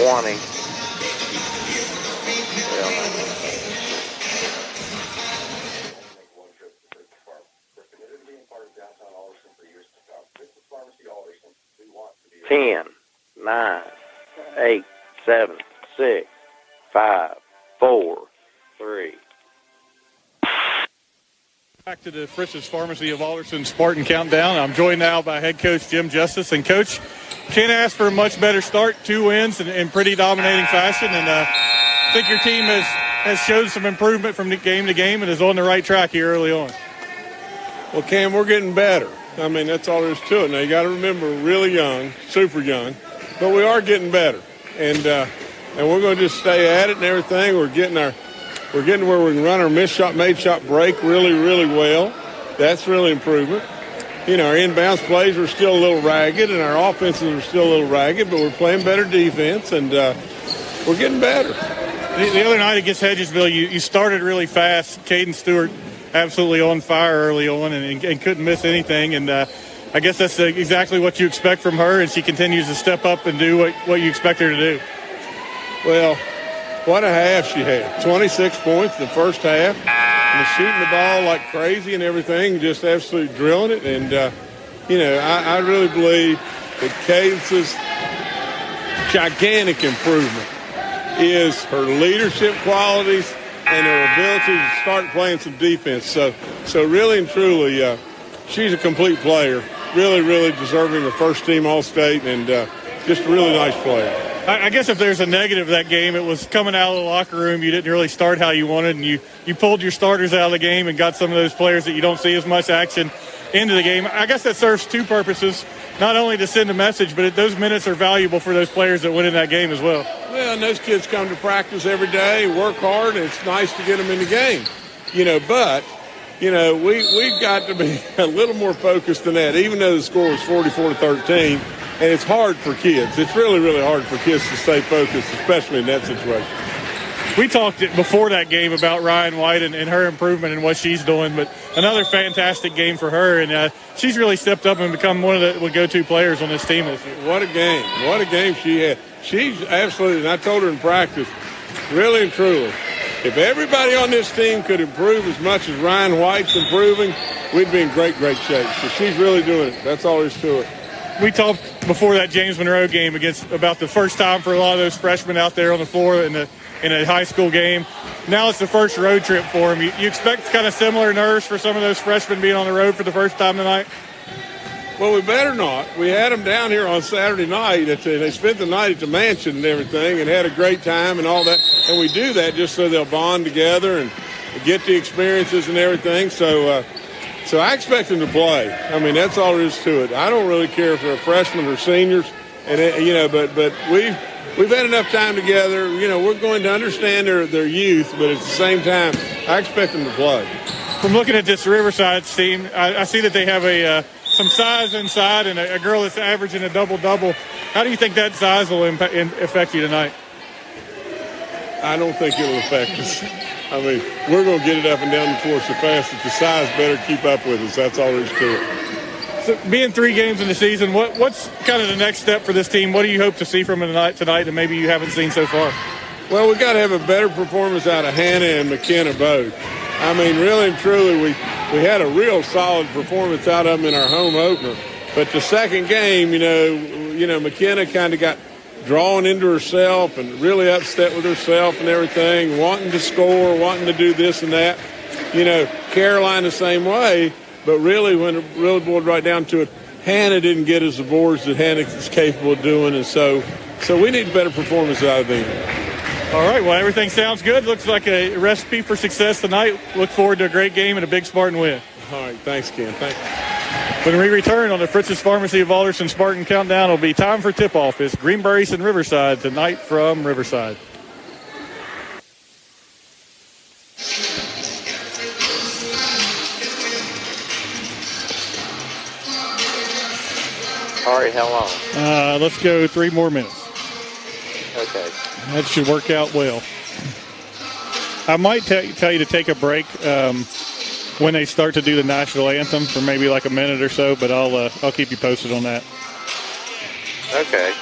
20. Ten, 9, 8, 7, 6, 5, 4, 3. Back to the Fritz's Pharmacy of Alderson Spartan Countdown. I'm joined now by head coach Jim Justice. And, Coach, can't ask for a much better start. 2 wins in pretty dominating fashion. And I think your team has showed some improvement from game to game and is on the right track here early on. Well, Cam, we're getting better. I mean, that's all there is to it. Now, you got to remember, we're really young, super young, but we are getting better. And we're going to just stay at it and everything. We're getting where we can run our missed shot, made shot break really, really well. That's really improvement. You know, our inbounds plays are still a little ragged, and our offenses are still a little ragged, but we're playing better defense, and we're getting better. The other night against Hedgesville, you started really fast. Caden Stewart absolutely on fire early on and couldn't miss anything. And I guess that's exactly what you expect from her, and she continues to step up and do what you expect her to do. Well, what a half she had. 26 points the first half. And shooting the ball like crazy and everything, just absolutely drilling it. And, I really believe that Cadence's gigantic improvement is her leadership qualities and her ability to start playing some defense. So really and truly, she's a complete player. Really, really deserving of first team All-State and just a really nice player. I guess if there's a negative of that game, it was coming out of the locker room. You didn't really start how you wanted, and you pulled your starters out of the game and got some of those players that you don't see as much action into the game. I guess that serves two purposes, not only to send a message, but those minutes are valuable for those players that win in that game as well. Well, and those kids come to practice every day, work hard, and it's nice to get them in the game. But we've got to be a little more focused than that, even though the score was 44-13. And it's hard for kids. It's really, really hard for kids to stay focused, especially in that situation. We talked before that game about Ryan White and her improvement and what she's doing, but another fantastic game for her. And she's really stepped up and become one of the go-to players on this team this year. What a game. What a game she had. She's absolutely, and I told her in practice, really and truly, if everybody on this team could improve as much as Ryan White's improving, we'd be in great, great shape. So she's really doing it. That's all there is to it. We talked before that James Monroe game about the first time for a lot of those freshmen out there on the floor in a high school game. Now it's the first road trip for them. You expect kind of similar nerves for some of those freshmen being on the road for the first time tonight? Well, we better not. We had them down here on Saturday night. They spent the night at the mansion and everything and had a great time and all that. And we do that just so they'll bond together and get the experiences and everything. So I expect them to play. I mean, that's all there is to it. I don't really care if they're freshmen or seniors, but we've had enough time together. We're going to understand their youth, but at the same time, I expect them to play. From looking at this Riverside team, I see that they have some size inside and a girl that's averaging a double-double. How do you think that size will affect you tonight? I don't think it'll affect us. I mean, we're going to get it up and down the floor so fast that the size better keep up with us. That's all there is to it. So being 3 games in the season, what's kind of the next step for this team? What do you hope to see from them tonight that maybe you haven't seen so far? Well, we've got to have a better performance out of Hannah and McKenna both. I mean, really and truly, we had a real solid performance out of them in our home opener. But the second game, McKenna kind of got drawn into herself and really upset with herself and everything, wanting to score, wanting to do this and that. Caroline the same way, but really when it really boiled right down to it, Hannah didn't get us the boards that Hannah is capable of doing, and so we need better performance out of them. All right, well, everything sounds good. Looks like a recipe for success tonight. Look forward to a great game and a big Spartan win. All right, thanks, Ken. Thank you. When we return on the Fritz's Pharmacy of Alderson Spartan Countdown, it'll be time for tip-off. It's Greenbrier and Riverside tonight from Riverside. All right, how long? Let's go 3 more minutes. Okay. That should work out well. I might tell you to take a break when they start to do the national anthem for maybe like a minute or so, but I'll keep you posted on that. Okay.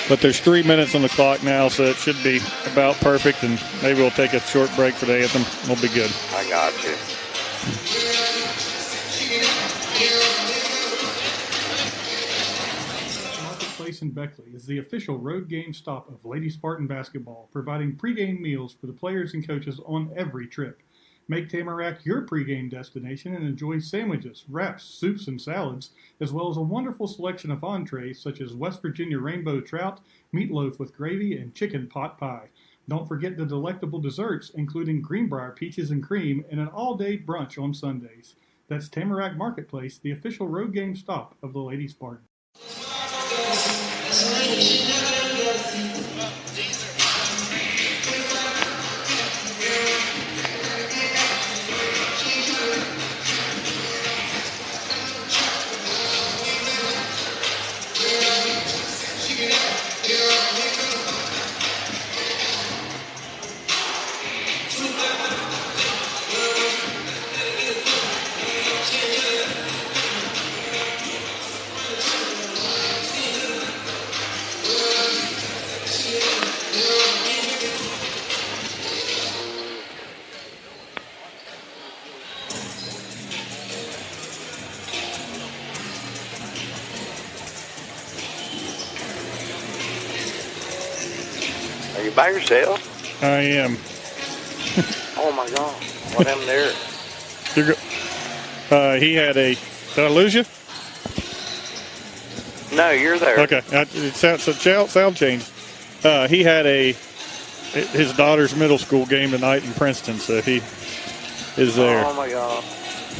But there's 3 minutes on the clock now, so it should be about perfect, and maybe we'll take a short break for the anthem. We'll be good. I got you. Marketplace in Beckley is the official road game stop of Lady Spartan basketball, providing pregame meals for the players and coaches on every trip. Make Tamarack your pregame destination and enjoy sandwiches, wraps, soups, and salads, as well as a wonderful selection of entrees such as West Virginia rainbow trout, meatloaf with gravy, and chicken pot pie. Don't forget the delectable desserts, including Greenbrier peaches and cream, and an all-day brunch on Sundays. That's Tamarack Marketplace, the official road game stop of the Lady Spartan. Are you by yourself? I am. Oh, my God. What happened there? He had a. Did I lose you? No, you're there. Okay. It sound change. He had his daughter's middle school game tonight in Princeton, so he is there. Oh, my God.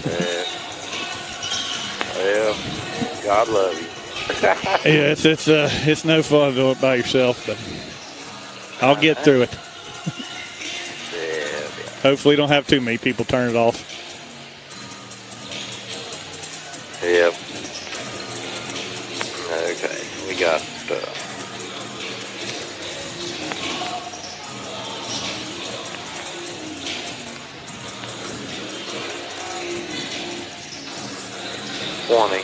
Yeah. Well, God love you. Yeah, it's no fun doing it by yourself, but I'll get through it. Yeah. Hopefully, you don't have too many people turn it off. Yep. Okay, we got 20.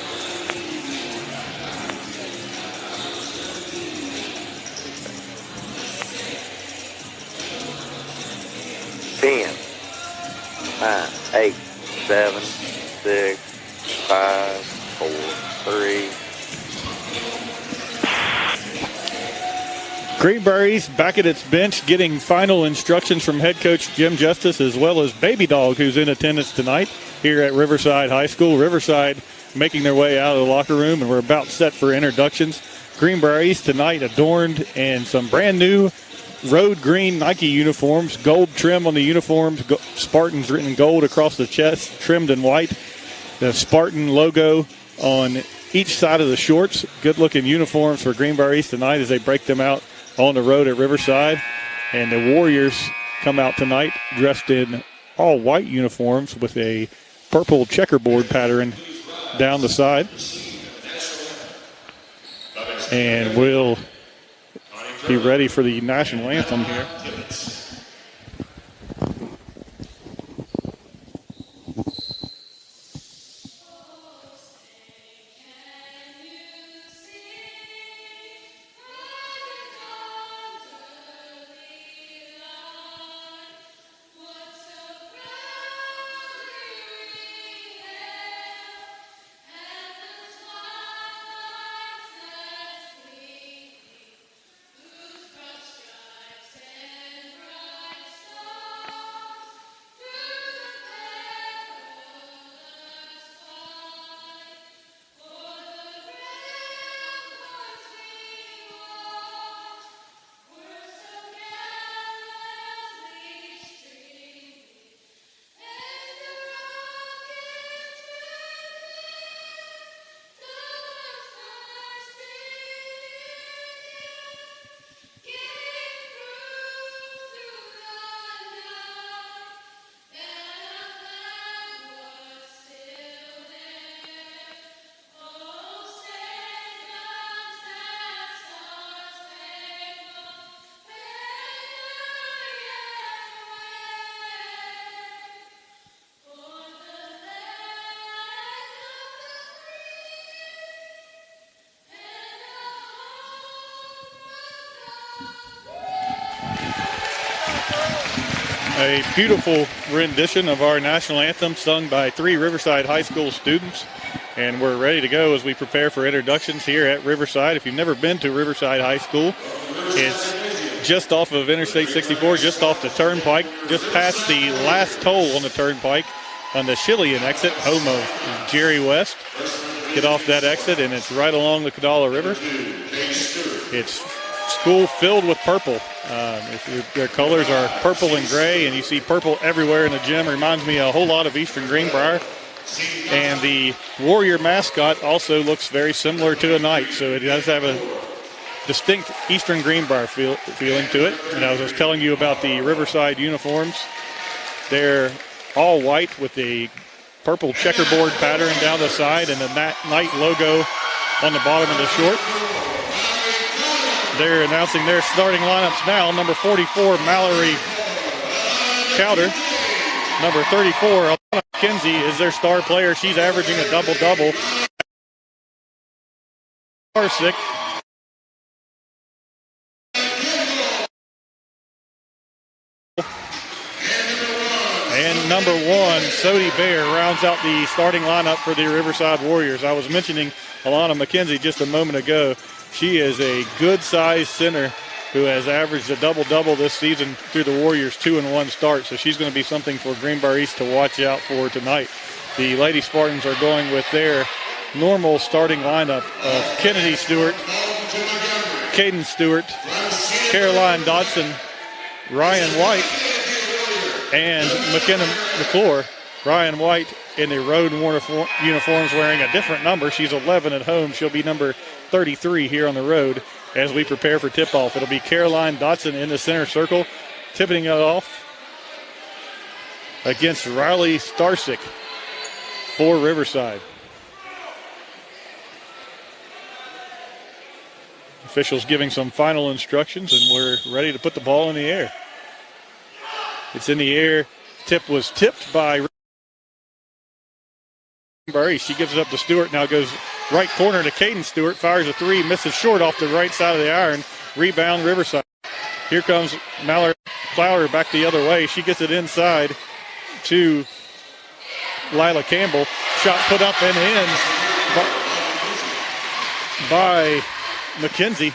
Ten, 9, 8, 7, 6, 5, 4, 3. Greenbrier's back at its bench getting final instructions from head coach Jim Justice, as well as Baby Dog, who's in attendance tonight here at Riverside High School. Riverside making their way out of the locker room, and we're about set for introductions. Greenbrier's tonight adorned in some brand new road green Nike uniforms, gold trim on the uniforms, Spartans written in gold across the chest, trimmed in white. The Spartan logo on each side of the shorts. Good-looking uniforms for Greenbrier East tonight as they break them out on the road at Riverside. And the Warriors come out tonight dressed in all white uniforms with a purple checkerboard pattern down the side. And we'll be ready for the national anthem here. A beautiful rendition of our national anthem sung by 3 Riverside High School students. And we're ready to go as we prepare for introductions here at Riverside. If you've never been to Riverside High School, it's just off of Interstate 64, just off the turnpike, just past the last toll on the turnpike on the Shillian exit, home of Jerry West. Get off that exit, and it's right along the Cadala River. It's school filled with purple. Their colors are purple and gray, and you see purple everywhere in the gym. Reminds me a whole lot of Eastern Greenbrier. And the Warrior mascot also looks very similar to a Knight, so it does have a distinct Eastern Greenbrier feeling to it. And as I was telling you about the Riverside uniforms, they're all white with the purple checkerboard pattern down the side and the Knight logo on the bottom of the short. They're announcing their starting lineups now. Number 44, Mallory Chowder. Number 34, Alana McKenzie is their star player. She's averaging a double-double. Starsick. And number 1, Sodie Bear, rounds out the starting lineup for the Riverside Warriors. I was mentioning Alana McKenzie just a moment ago. She is a good-sized center who has averaged a double-double this season through the Warriors' 2-1 start. So she's going to be something for Greenbrier East to watch out for tonight. The Lady Spartans are going with their normal starting lineup of Kennedy Stewart, Caden Stewart, Caroline Dodson, Ryan White, and McKenna McClure. Ryan White in the road uniforms wearing a different number. She's 11 at home. She'll be number 33 here on the road as we prepare for tip-off. It'll be Caroline Dotson in the center circle, tipping it off against Riley Starsick for Riverside. Officials giving some final instructions, and we're ready to put the ball in the air. It's in the air. Tip was tipped by Greenbrier. She gives it up to Stewart. Now goes right corner to Caden Stewart. Fires a 3. Misses short off the right side of the iron. Rebound Riverside. Here comes Mallory Clowder back the other way. She gets it inside to Lila Campbell. Shot put up and in by McKenzie.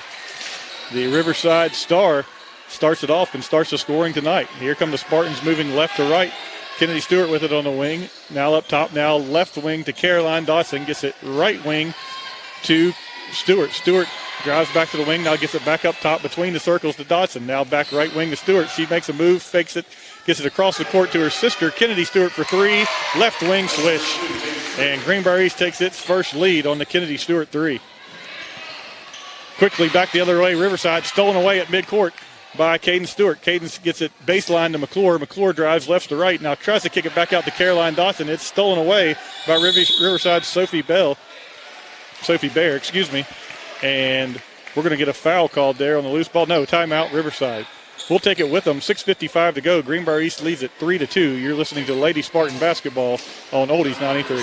The Riverside star starts it off and starts the scoring tonight. Here come the Spartans moving left to right. Kennedy Stewart with it on the wing. Now up top, now left wing to Caroline Dawson. Gets it right wing to Stewart. Stewart drives back to the wing, now gets it back up top between the circles to Dodson. Now back right wing to Stewart. She makes a move, fakes it, gets it across the court to her sister, Kennedy Stewart for 3. Left wing swish. And Greenbrier East takes its first lead on the Kennedy Stewart 3. Quickly back the other way, Riverside stolen away at midcourt by Caden Stewart. Caden gets it baseline to McClure. McClure drives left to right. Now tries to kick it back out to Caroline Dawson. It's stolen away by Riverside's Sophie Bear, And we're going to get a foul called there on the loose ball. No, timeout, Riverside. We'll take it with them. 6:55 to go. Greenbrier East leads at 3-2. You're listening to Lady Spartan basketball on Oldies 93.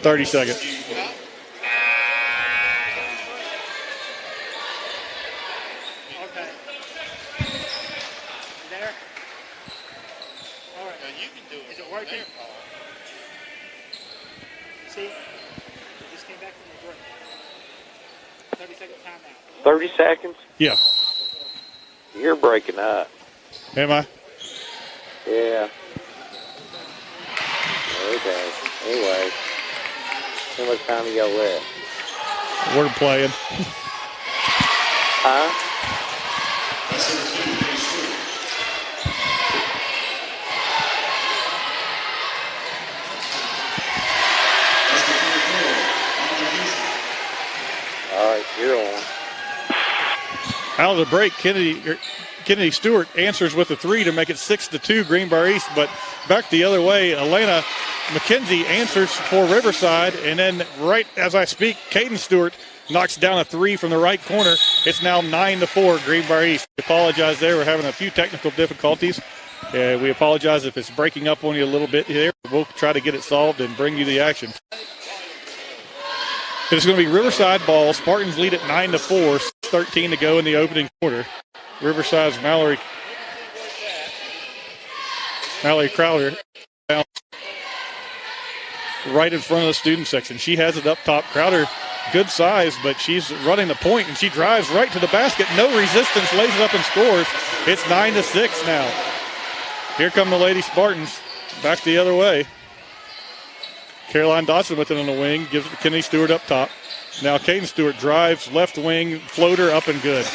30 seconds. Okay. There? All right. You can do it. Is it working? See? We just came back from the break. 30-second timeout. 30 seconds? Yeah. You're breaking up. Am I? Yeah. Okay. Anyway, how much time you got left? We're playing. Huh? All right, you're on. Out of the break, Kennedy Stewart answers with a 3 to make it 6-2 Greenbrier East, but back the other way, Elena McKenzie answers for Riverside, and then right as I speak, Caden Stewart knocks down a 3 from the right corner. It's now 9-4 Greenbrier East. I apologize there. We're having a few technical difficulties. We apologize if it's breaking up on you a little bit here. We'll try to get it solved and bring you the action. It's going to be Riverside ball. Spartans lead at 9-4. 13 to go in the opening quarter. Riverside's Mallory Crowder right in front of the student section. She has it up top. Crowder, good size, but she's running the point, and she drives right to the basket. No resistance, lays it up and scores. It's 9-6 now. Here come the Lady Spartans back the other way. Caroline Dodson with it on the wing, gives it to Kennedy Stewart up top. Now Caden Stewart drives, left wing, floater up and good.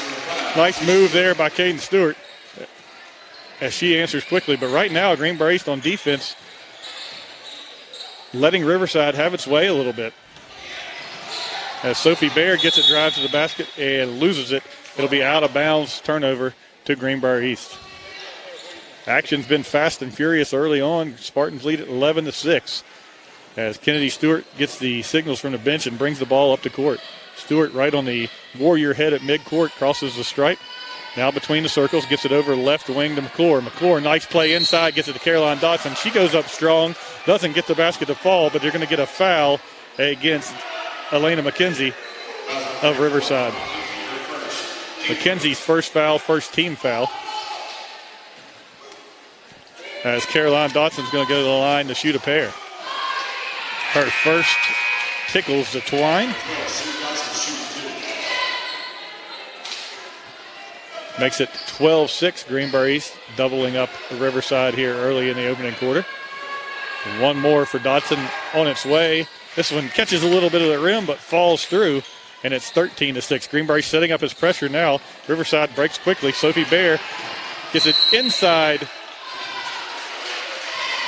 Nice move there by Caden Stewart as she answers quickly. But right now, Greenbrier East on defense, letting Riverside have its way a little bit. As Sophie Baer gets it, drives to the basket, and loses it. It'll be out of bounds, turnover to Greenbrier East. Action's been fast and furious early on. Spartans lead at 11-6 as Kennedy Stewart gets the signals from the bench and brings the ball up the court. Stewart right on the Warrior head at midcourt, crosses the stripe. Now between the circles, gets it over left wing to McClure. McClure, nice play inside, gets it to Caroline Dodson. She goes up strong, doesn't get the basket to fall, but they're going to get a foul against Elena McKenzie of Riverside. McKenzie's first foul, first team foul. As Caroline Dodson's going to go to the line to shoot a pair. Her first tickles the twine. Makes it 12-6 Greenbrier East, doubling up Riverside here early in the opening quarter. One more for Dodson on its way. This one catches a little bit of the rim but falls through, and it's 13-6. Greenbrier East setting up his pressure now. Riverside breaks quickly. Sophie Baer gets it inside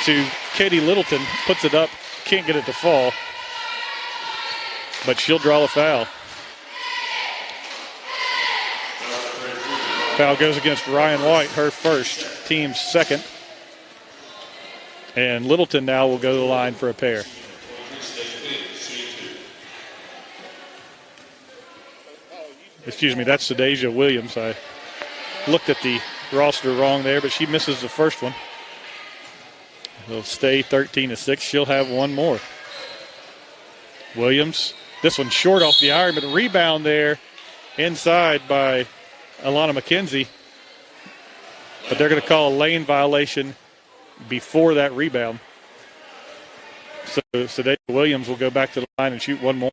to Katie Littleton, puts it up, can't get it to fall, but she'll draw a foul. Foul goes against Ryan White, her first, team's second. And Littleton now will go to the line for a pair. Excuse me, that's Sadasia Williams. I looked at the roster wrong there, but she misses the first one. It'll stay 13-6. She'll have one more. Williams, this one short off the iron, but a rebound there inside by Alana McKenzie. But they're going to call a lane violation before that rebound. So Sadasia Williams will go back to the line and shoot one more.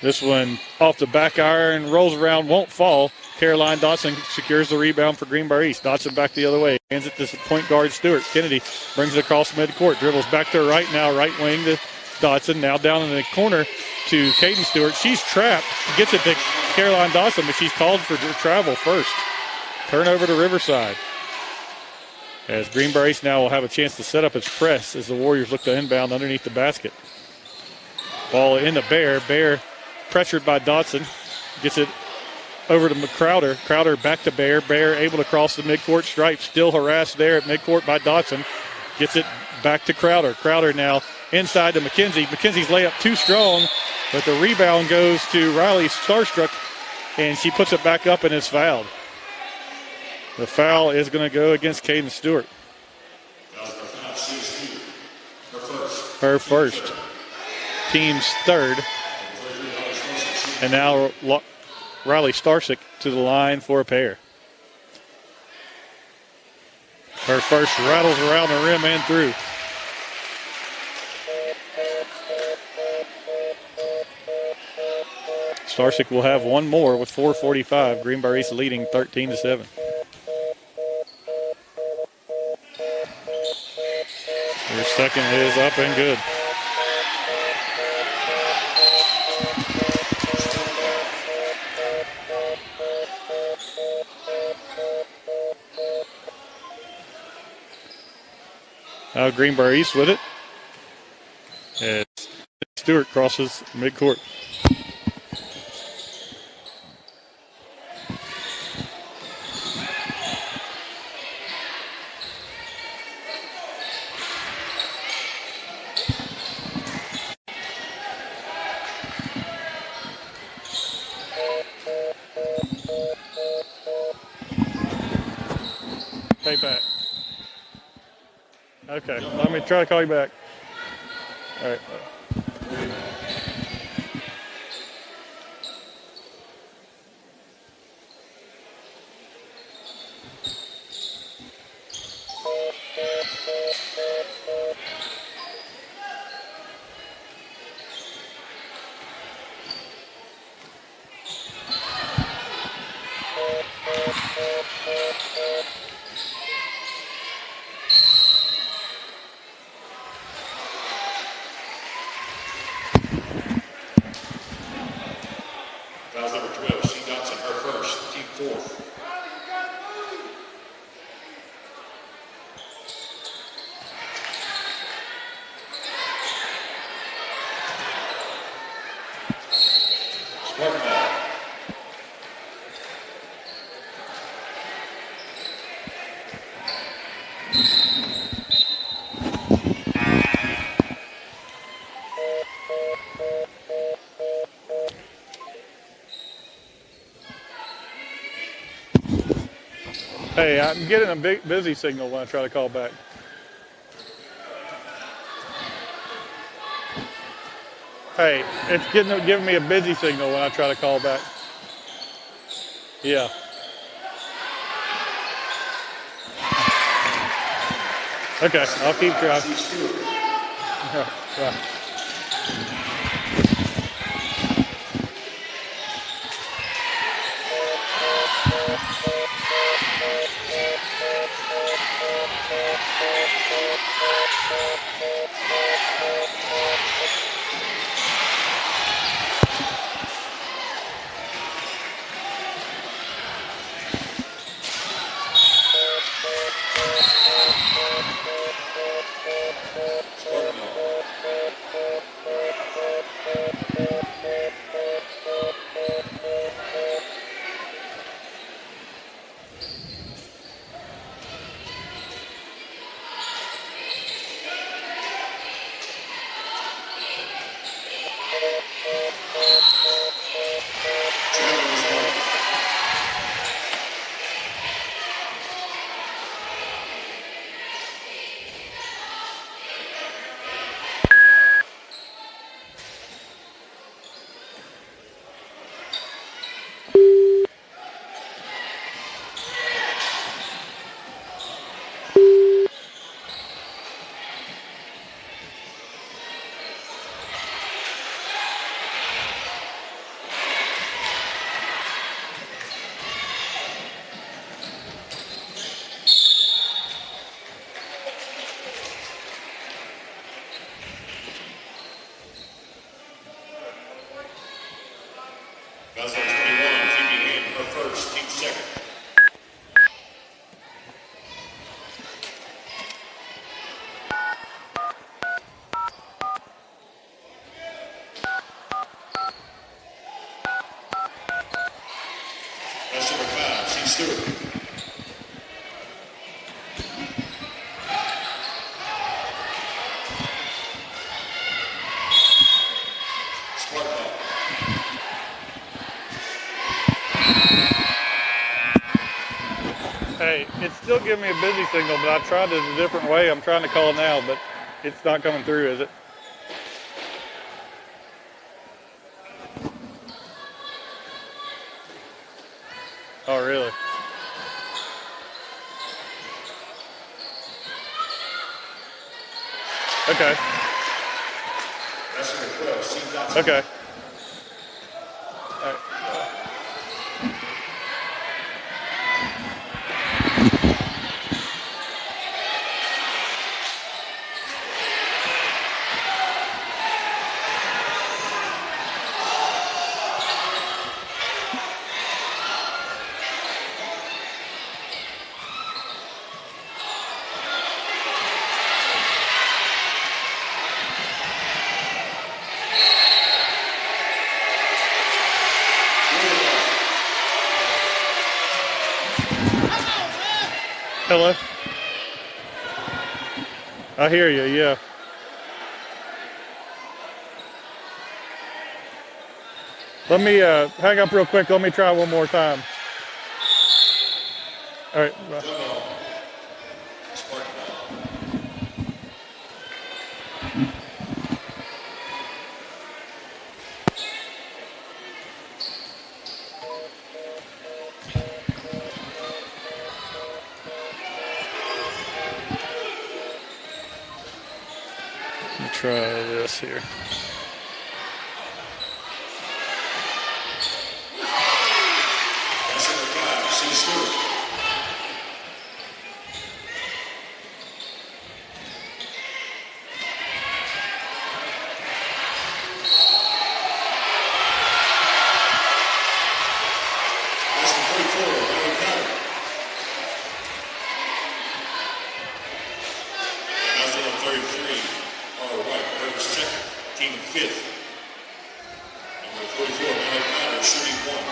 This one off the back iron, rolls around, won't fall. Caroline Dodson secures the rebound for Greenbrier East. Dodson back the other way. Hands it to point guard Stewart. Kennedy brings it across midcourt. Dribbles back to her right now. Right wing to Dodson. Now down in the corner to Caden Stewart. She's trapped. Gets it to Caroline Dodson, but she's called for travel first. Turnover to Riverside. As Greenbrier East now will have a chance to set up its press as the Warriors look to inbound underneath the basket. Ball in the Bear. Bear pressured by Dodson. Gets it over to Crowder. Crowder back to Bear. Bear able to cross the midcourt stripe. Still harassed there at midcourt by Dodson. Gets it back to Crowder. Crowder now inside to McKenzie. McKenzie's layup too strong, but the rebound goes to Riley Starstruck, and she puts it back up and is fouled. The foul is going to go against Caden Stewart. Her first. Team's third. And now Riley Starsick to the line for a pair. Her first rattles around the rim and through. Starsick will have one more with 4:45. Greenbrier East leading 13-7. Her second is up and good. Now Greenbrier East with it. As Stewart crosses midcourt. Hey, Pat. Okay, let me try to call you back. All right. Foul number 12, C. Dotson, her first, team fourth. Spark ball. Hey, I'm getting a big busy signal when I try to call back. Hey, it's giving me a busy signal when I try to call back. Yeah. Okay, I'll keep trying. Right. Foul number 21, Phoebe Hand, her first, team second. That's number 5, C. Stewart. Spark ball. Hey, it's still giving me a busy signal, but I tried it a different way. I'm trying to call now, but it's not coming through, is it? Oh, really? Okay. That's number 12, C. Dotson. Okay. All right. Hello? I hear you, yeah. Let me hang up real quick. Let me try one more time. All right. Bye. Let me try this here. That's number 5, C. Stewart. That's number 34, Ryan Carter. That's number 33, R. White, Rivers second, team 5th. Number 44, Ryan Carter, shooting 1.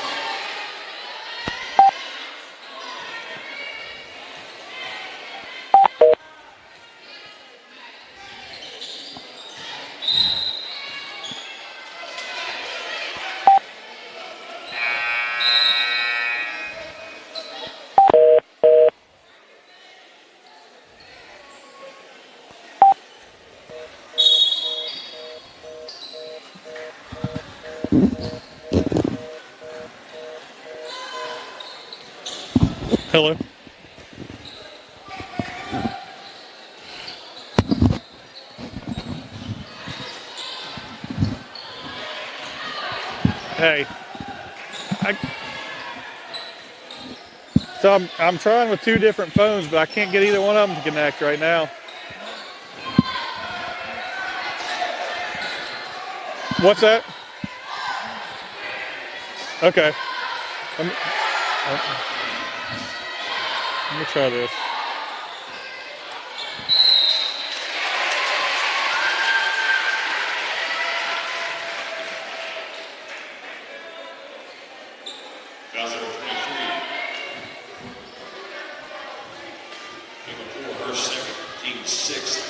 Hello. Hey. So I'm trying with 2 different phones, but I can't get either one of them to connect right now. What's that? Okay. Let me try this. Foul number 23. Number 4, Hurst second, team 6th.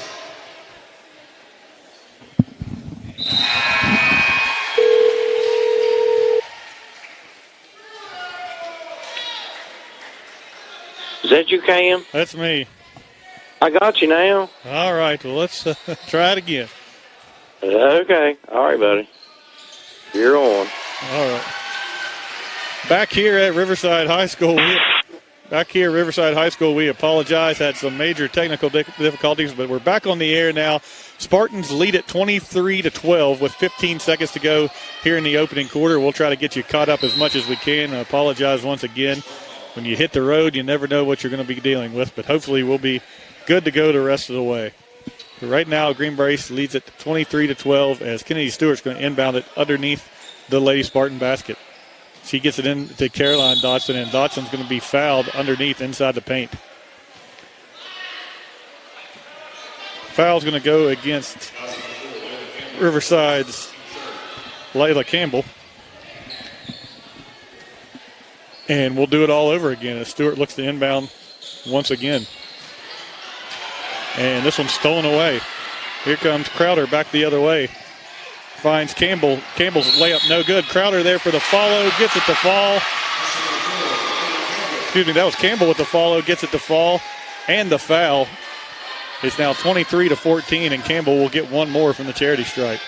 Is that you, Cam? That's me. I got you now. All right. Well, let's try it again. Okay. All right, buddy. You're on. All right. Back here at Riverside High School, we apologize. Had some major technical difficulties, but we're back on the air now. Spartans lead at 23-12 with 15 seconds to go here in the opening quarter. We'll try to get you caught up as much as we can. I apologize once again. When you hit the road, you never know what you're going to be dealing with, but hopefully we'll be good to go the rest of the way. But right now, Greenbrier leads at 23-12 as Kennedy Stewart's going to inbound it underneath the Lady Spartan basket. She gets it into Caroline Dotson, and Dotson's going to be fouled underneath inside the paint. Foul's going to go against Riverside's Layla Campbell. And we'll do it all over again as Stewart looks to inbound once again. And this one's stolen away. Here comes Crowder back the other way. Finds Campbell. Campbell's layup no good. Crowder there for the follow. Gets it to fall. Excuse me, that was Campbell with the follow. Gets it to fall. And the foul. It's now 23-14, and Campbell will get one more from the charity stripe.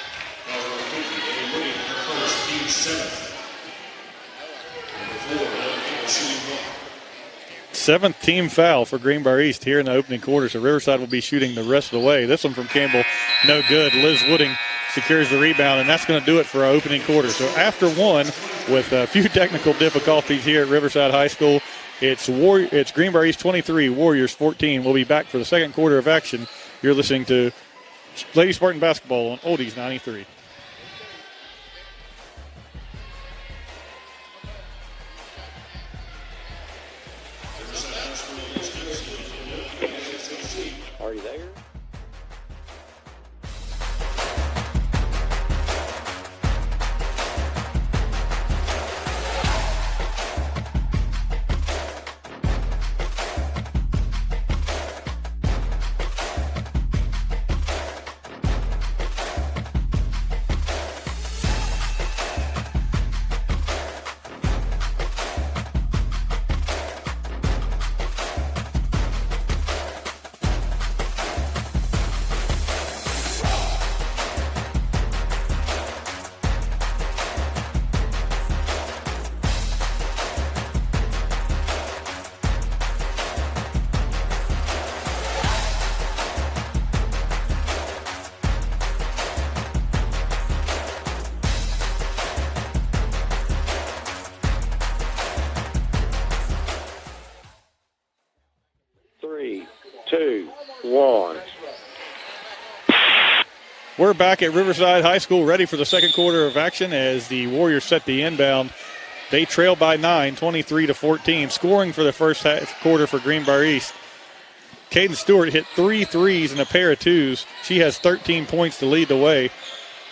Seventh team foul for Greenbrier East here in the opening quarter, so Riverside will be shooting the rest of the way. This one from Campbell, no good. Liz Wooding secures the rebound, and that's going to do it for our opening quarter. So after one, with a few technical difficulties here at Riverside High School, it's Greenbrier East 23, Warriors 14. We'll be back for the second quarter of action. You're listening to Lady Spartan Basketball on Oldies 93. Are you there? one. We're back at Riverside High School, ready for the second quarter of action as the Warriors set the inbound. They trail by 9, 23-14. Scoring for the first half quarter for Greenbrier East. Caden Stewart hit 3 threes and a pair of twos. She has 13 points to lead the way.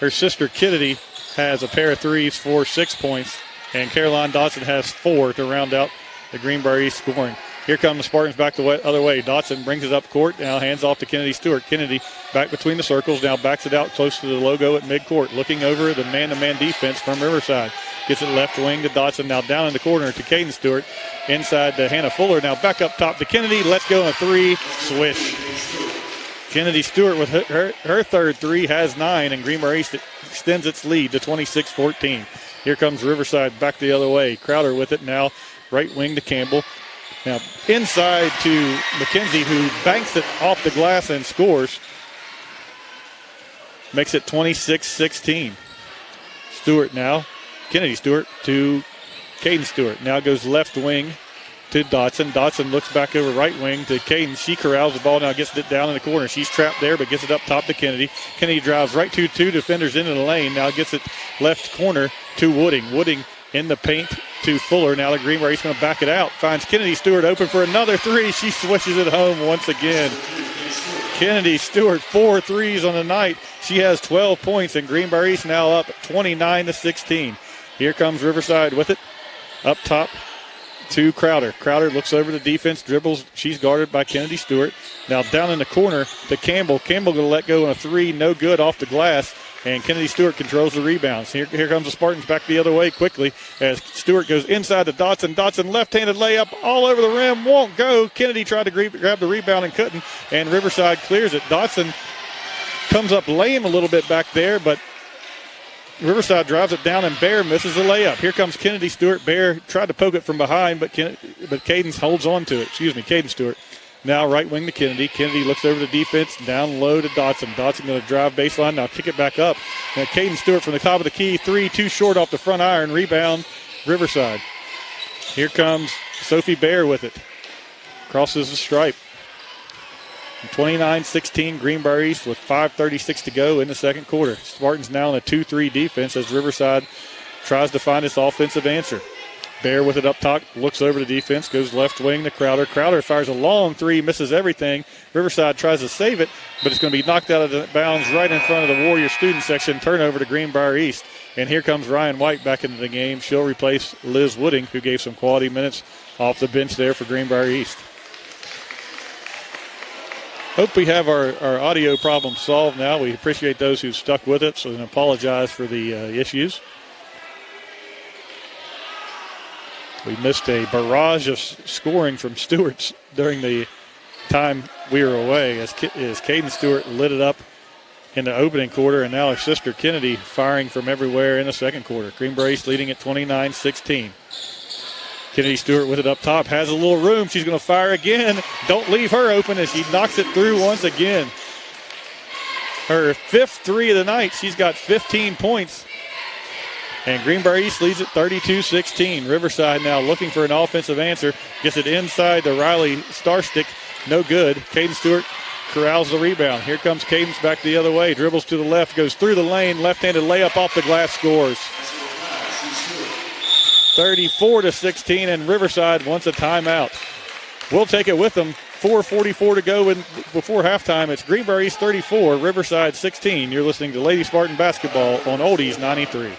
Her sister Kennedy has a pair of threes for 6 points. And Caroline Dotson has 4 to round out the Greenbrier East scoring. Here come the Spartans back the other way. Dotson brings it up court, now hands off to Kennedy Stewart. Kennedy back between the circles, now backs it out close to the logo at midcourt, looking over the man-to-man defense from Riverside. Gets it left wing to Dotson, now down in the corner to Caden Stewart. Inside to Hannah Fuller, now back up top to Kennedy. Let's go on a 3, swish. Kennedy Stewart with her third 3 has 9, and Greenbrier East extends its lead to 26-14. Here comes Riverside back the other way. Crowder with it now, right wing to Campbell. Now inside to McKenzie, who banks it off the glass and scores. Makes it 26-16. Stewart now. Kennedy Stewart to Caden Stewart. Now goes left wing to Dotson. Dotson looks back over right wing to Caden. She corrals the ball, now gets it down in the corner. She's trapped there, but gets it up top to Kennedy. Kennedy drives right to 2 defenders into the lane. Now gets it left corner to Wooding. Wooding in the paint to Fuller. Now the Greenbrier East going to back it out. Finds Kennedy Stewart open for another 3. She swishes it home once again. Kennedy Stewart, 4 threes on the night. She has 12 points, and Greenbrier East now up 29-16. Here comes Riverside with it. Up top to Crowder. Crowder looks over the defense, dribbles. She's guarded by Kennedy Stewart. Now down in the corner to Campbell. Campbell going to let go on a 3, no good off the glass. And Kennedy Stewart controls the rebounds. Here comes the Spartans back the other way quickly as Stewart goes inside to Dotson. Dotson left-handed layup all over the rim, won't go. Kennedy tried to grab the rebound and couldn't, and Riverside clears it. Dotson comes up lame a little bit back there, but Riverside drives it down, and Bear misses the layup. Here comes Kennedy Stewart. Bear tried to poke it from behind, but Caden holds on to it. Caden Stewart. Now right wing to Kennedy. Kennedy looks over the defense, down low to Dotson. Dotson going to drive baseline, now kick it back up. Now Caden Stewart from the top of the key, 3, too short off the front iron. Rebound, Riverside. Here comes Sophie Bear with it. Crosses the stripe. 29-16, Greenbrier East with 5:36 to go in the second quarter. Spartans now in a 2-3 defense as Riverside tries to find its offensive answer. Bear with it up top, looks over the defense, goes left wing to Crowder. Crowder fires a long 3, misses everything. Riverside tries to save it, but it's going to be knocked out of bounds right in front of the Warrior student section. Turnover to Greenbrier East. And here comes Ryan White back into the game. She'll replace Liz Wooding, who gave some quality minutes off the bench there for Greenbrier East. Hope we have our audio problem solved now. We appreciate those who stuck with it, and apologize for the issues. We missed a barrage of scoring from Stewart's during the time we were away as Caden Stewart lit it up in the opening quarter, and now her sister Kennedy firing from everywhere in the second quarter. Greenbrier East leading at 29-16. Kennedy Stewart with it up top, has a little room. She's going to fire again. Don't leave her open as she knocks it through once again. Her 5th 3 of the night. She's got 15 points. And Greenbrier East leads at 32-16. Riverside now looking for an offensive answer. Gets it inside to Riley Starstick. No good. Caden Stewart corrals the rebound. Here comes Cadence back the other way. Dribbles to the left, goes through the lane. Left-handed layup off the glass, scores. 34-16, and Riverside wants a timeout. We'll take it with them. 4:44 to go before halftime. It's Greenbrier East 34, Riverside 16. You're listening to Lady Spartan Basketball on Oldies 93.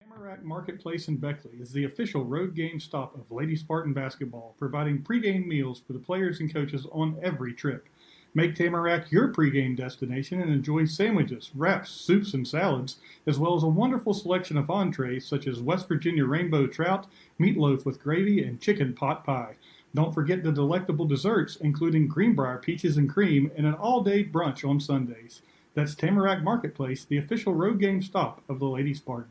Tamarack Marketplace in Beckley is the official road game stop of Lady Spartan Basketball, providing pregame meals for the players and coaches on every trip. Make Tamarack your pregame destination and enjoy sandwiches, wraps, soups, and salads, as well as a wonderful selection of entrees such as West Virginia rainbow trout, meatloaf with gravy, and chicken pot pie. Don't forget the delectable desserts, including Greenbrier peaches and cream, and an all-day brunch on Sundays. That's Tamarack Marketplace, the official road game stop of the Lady Spartan.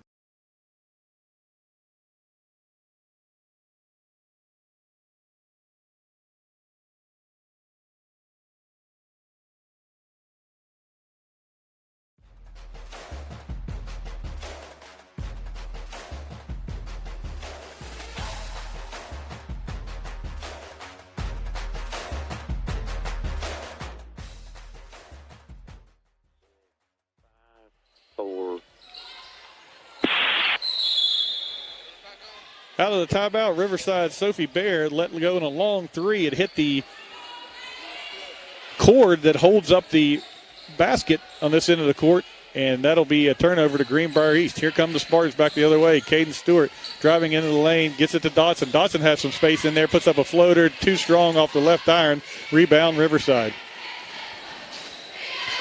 or Out of the timeout, Riverside Sophie Baird let go in a long three. It hit the cord that holds up the basket on this end of the court, and that'll be a turnover to Greenbrier East. Here come the Spartans back the other way. Caden Stewart driving into the lane, gets it to Dotson. Dotson has some space in there, puts up a floater, too strong off the left iron. Rebound, Riverside.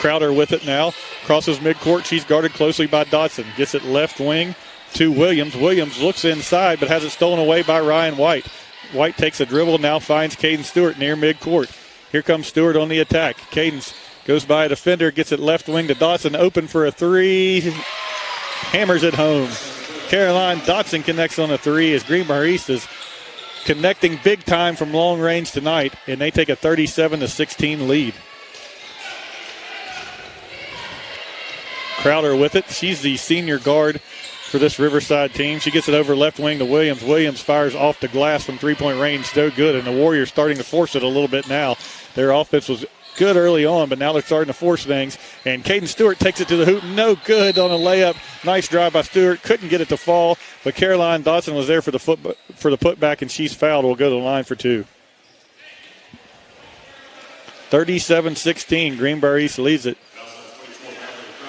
Crowder with it now. Crosses midcourt. She's guarded closely by Dotson. Gets it left wing to Williams. Williams looks inside but has it stolen away by Ryan White. White takes a dribble, now finds Caden Stewart near midcourt. Here comes Stewart on the attack. Caden goes by a defender, gets it left wing to Dotson, open for a three. Hammers it home. Caroline Dotson connects on a three as Greenbrier East is connecting big time from long range tonight, and they take a 37-16 lead. Crowder with it. She's the senior guard for this Riverside team. She gets it over left wing to Williams. Williams fires off the glass from three-point range. So good, and the Warriors starting to force it a little bit now. Their offense was good early on, but now they're starting to force things. And Caden Stewart takes it to the hoop. No good on a layup. Nice drive by Stewart. Couldn't get it to fall, but Caroline Dotson was there for the putback, and she's fouled. Will go to the line for two. 37-16. Greenbrier East leads it.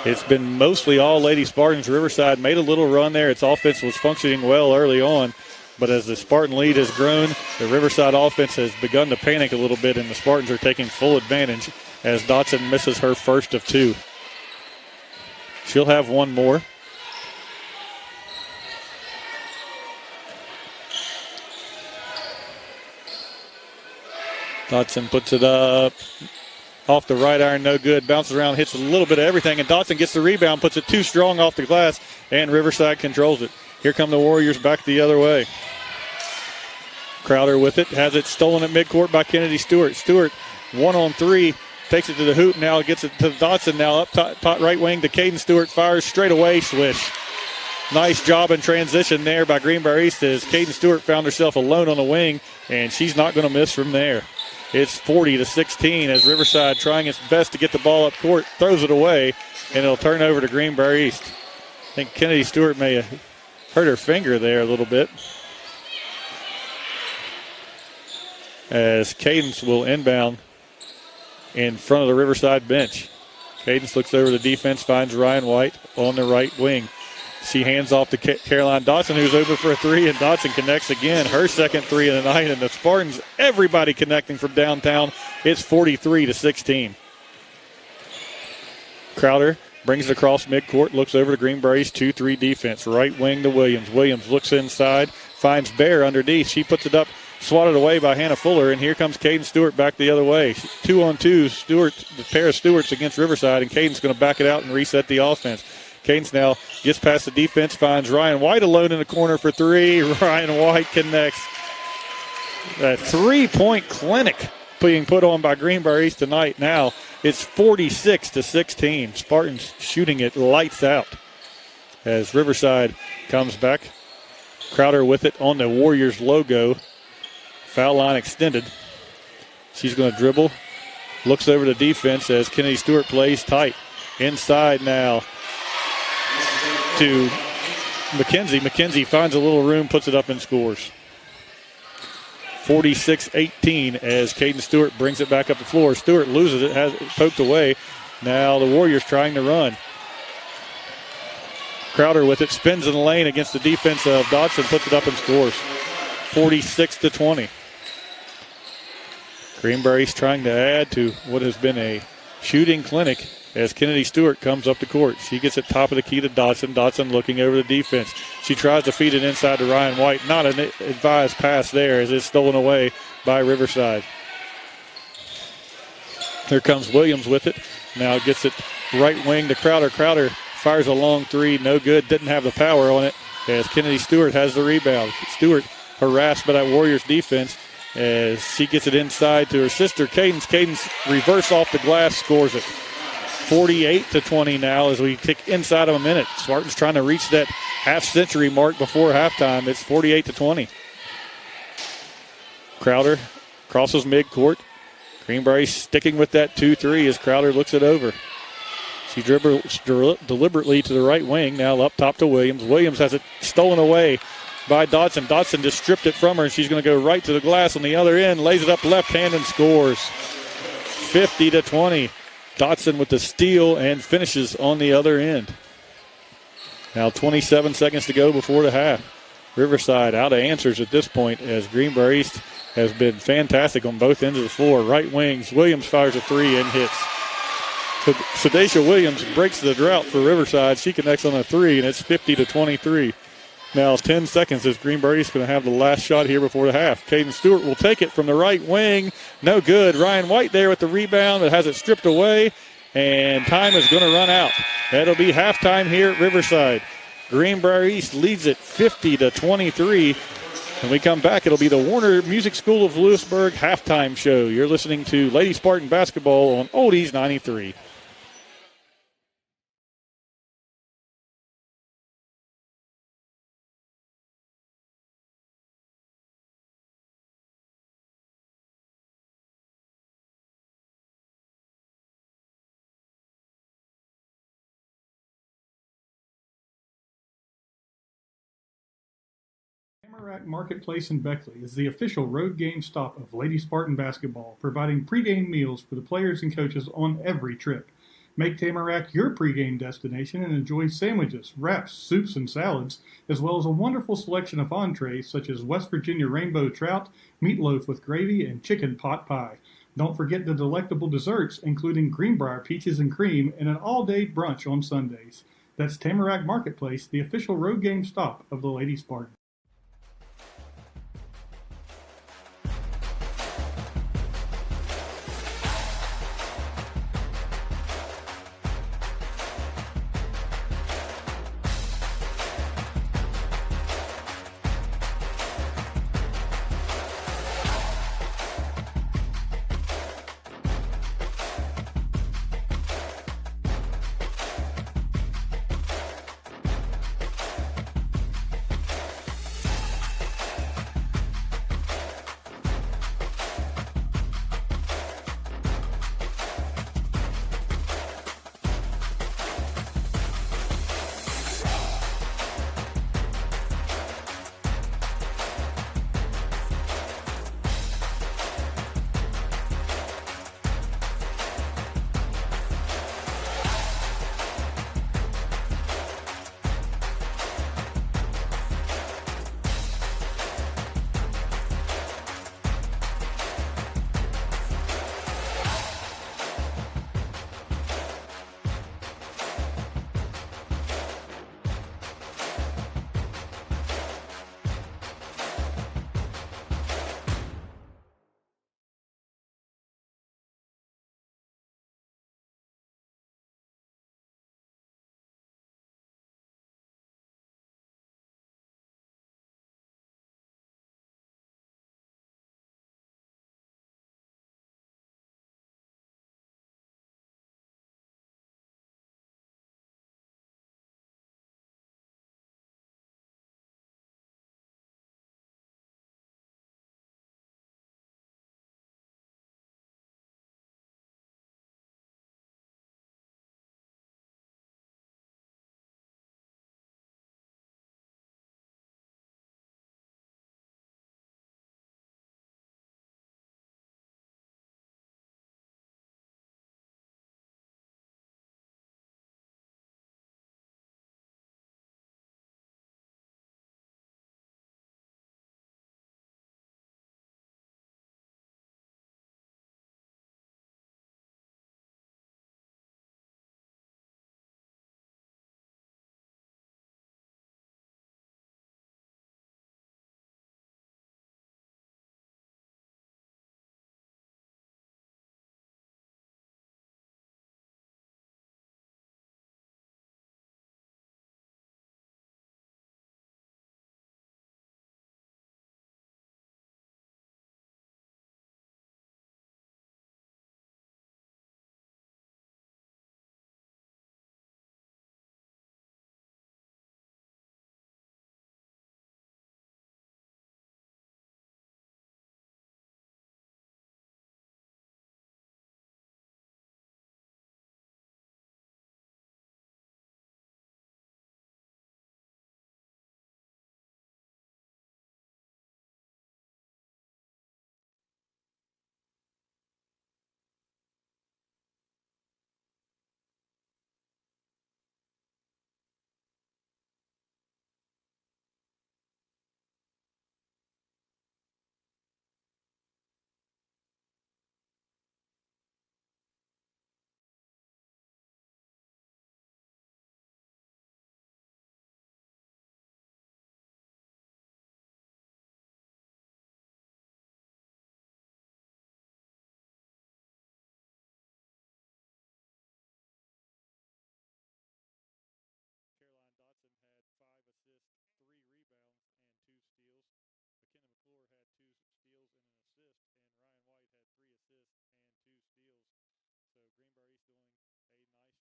It's been mostly all Lady Spartans. Riverside made a little run there. Its offense was functioning well early on, but as the Spartan lead has grown, the Riverside offense has begun to panic a little bit, and the Spartans are taking full advantage as Dotson misses her first of two. She'll have one more. Dotson puts it up. Off the right iron, no good. Bounces around, hits a little bit of everything, and Dotson gets the rebound, puts it too strong off the glass, and Riverside controls it. Here come the Warriors back the other way. Crowder with it, has it stolen at midcourt by Kennedy Stewart. Stewart, 1-on-3, takes it to the hoop now, gets it to Dotson now, up top right wing to Caden Stewart, fires straight away, swish. Nice job in transition there by Greenbrier East as Caden Stewart found herself alone on the wing, and she's not going to miss from there. It's 40-16 as Riverside trying its best to get the ball up court, throws it away, and it'll turn over to Greenbrier East. I think Kennedy Stewart may have hurt her finger there a little bit. As Cadence will inbound in front of the Riverside bench. Cadence looks over the defense, finds Ryan White on the right wing. She hands off to Caroline Dotson, who's open for a three, and Dotson connects again. Her second three of the night, and the Spartans, everybody connecting from downtown. It's 43-16. Crowder brings it across midcourt, looks over to Greenbrier East 2-3 defense. Right wing to Williams. Williams looks inside, finds Bear underneath. She puts it up, swatted away by Hannah Fuller, and here comes Caden Stewart back the other way. 2-on-2, Stewart, the pair of Stewarts against Riverside, and Caden's going to back it out and reset the offense. Cadence now gets past the defense, finds Ryan White alone in the corner for three. Ryan White connects. A three-point clinic being put on by Greenbrier East tonight. Now it's 46-16. Spartans shooting it lights out as Riverside comes back. Crowder with it on the Warriors logo. Foul line extended. She's going to dribble. Looks over the defense as Kennedy Stewart plays tight. Inside now to McKenzie. McKenzie finds a little room, puts it up and scores. 46-18 as Caden Stewart brings it back up the floor. Stewart loses it, has it poked away. Now the Warriors trying to run. Crowder with it, spins in the lane against the defense of Dotson, puts it up and scores. 46-20. Greenbrier East trying to add to what has been a shooting clinic as Kennedy Stewart comes up the court. She gets it top of the key to Dotson. Dotson looking over the defense. She tries to feed it inside to Ryan White. Not an advised pass there as it's stolen away by Riverside. Here comes Williams with it. Now gets it right wing to Crowder. Crowder fires a long three. No good. Didn't have the power on it as Kennedy Stewart has the rebound. Stewart harassed by that Warriors defense as she gets it inside to her sister, Cadence. Cadence reverse off the glass, scores it. 48-20 now as we tick inside of a minute. Spartans trying to reach that half-century mark before halftime. It's 48-20. Crowder crosses midcourt. Greenbrier sticking with that 2-3 as Crowder looks it over. She dribbles deliberately to the right wing. Now up top to Williams. Williams has it stolen away by Dodson. Dodson just stripped it from her, and she's going to go right to the glass on the other end. Lays it up left hand and scores. 50-20. Dodson with the steal and finishes on the other end. Now 27 seconds to go before the half. Riverside out of answers at this point as Greenbrier East has been fantastic on both ends of the floor. Right wings. Williams fires a three and hits. Sedacia Williams breaks the drought for Riverside. She connects on a three, and it's 50-23. Now 10 seconds as Greenbrier East going to have the last shot here before the half. Caden Stewart will take it from the right wing. No good. Ryan White there with the rebound, but has it stripped away, and time is going to run out. That'll be halftime here at Riverside. Greenbrier East leads it 50-23. When we come back, it'll be the Warner Music School of Lewisburg halftime show. You're listening to Lady Spartan Basketball on Oldies 93. Tamarack Marketplace in Beckley is the official road game stop of Lady Spartan Basketball, providing pregame meals for the players and coaches on every trip. Make Tamarack your pregame destination and enjoy sandwiches, wraps, soups, and salads, as well as a wonderful selection of entrees such as West Virginia rainbow trout, meatloaf with gravy, and chicken pot pie. Don't forget the delectable desserts, including Greenbrier peaches and cream, and an all-day brunch on Sundays. That's Tamarack Marketplace, the official road game stop of the Lady Spartan.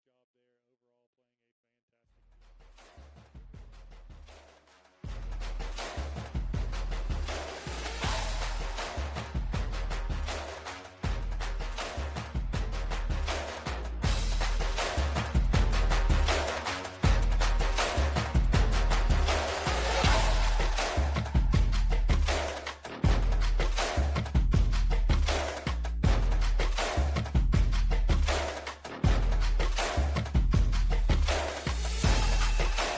job there. Overall, playing a fantastic game.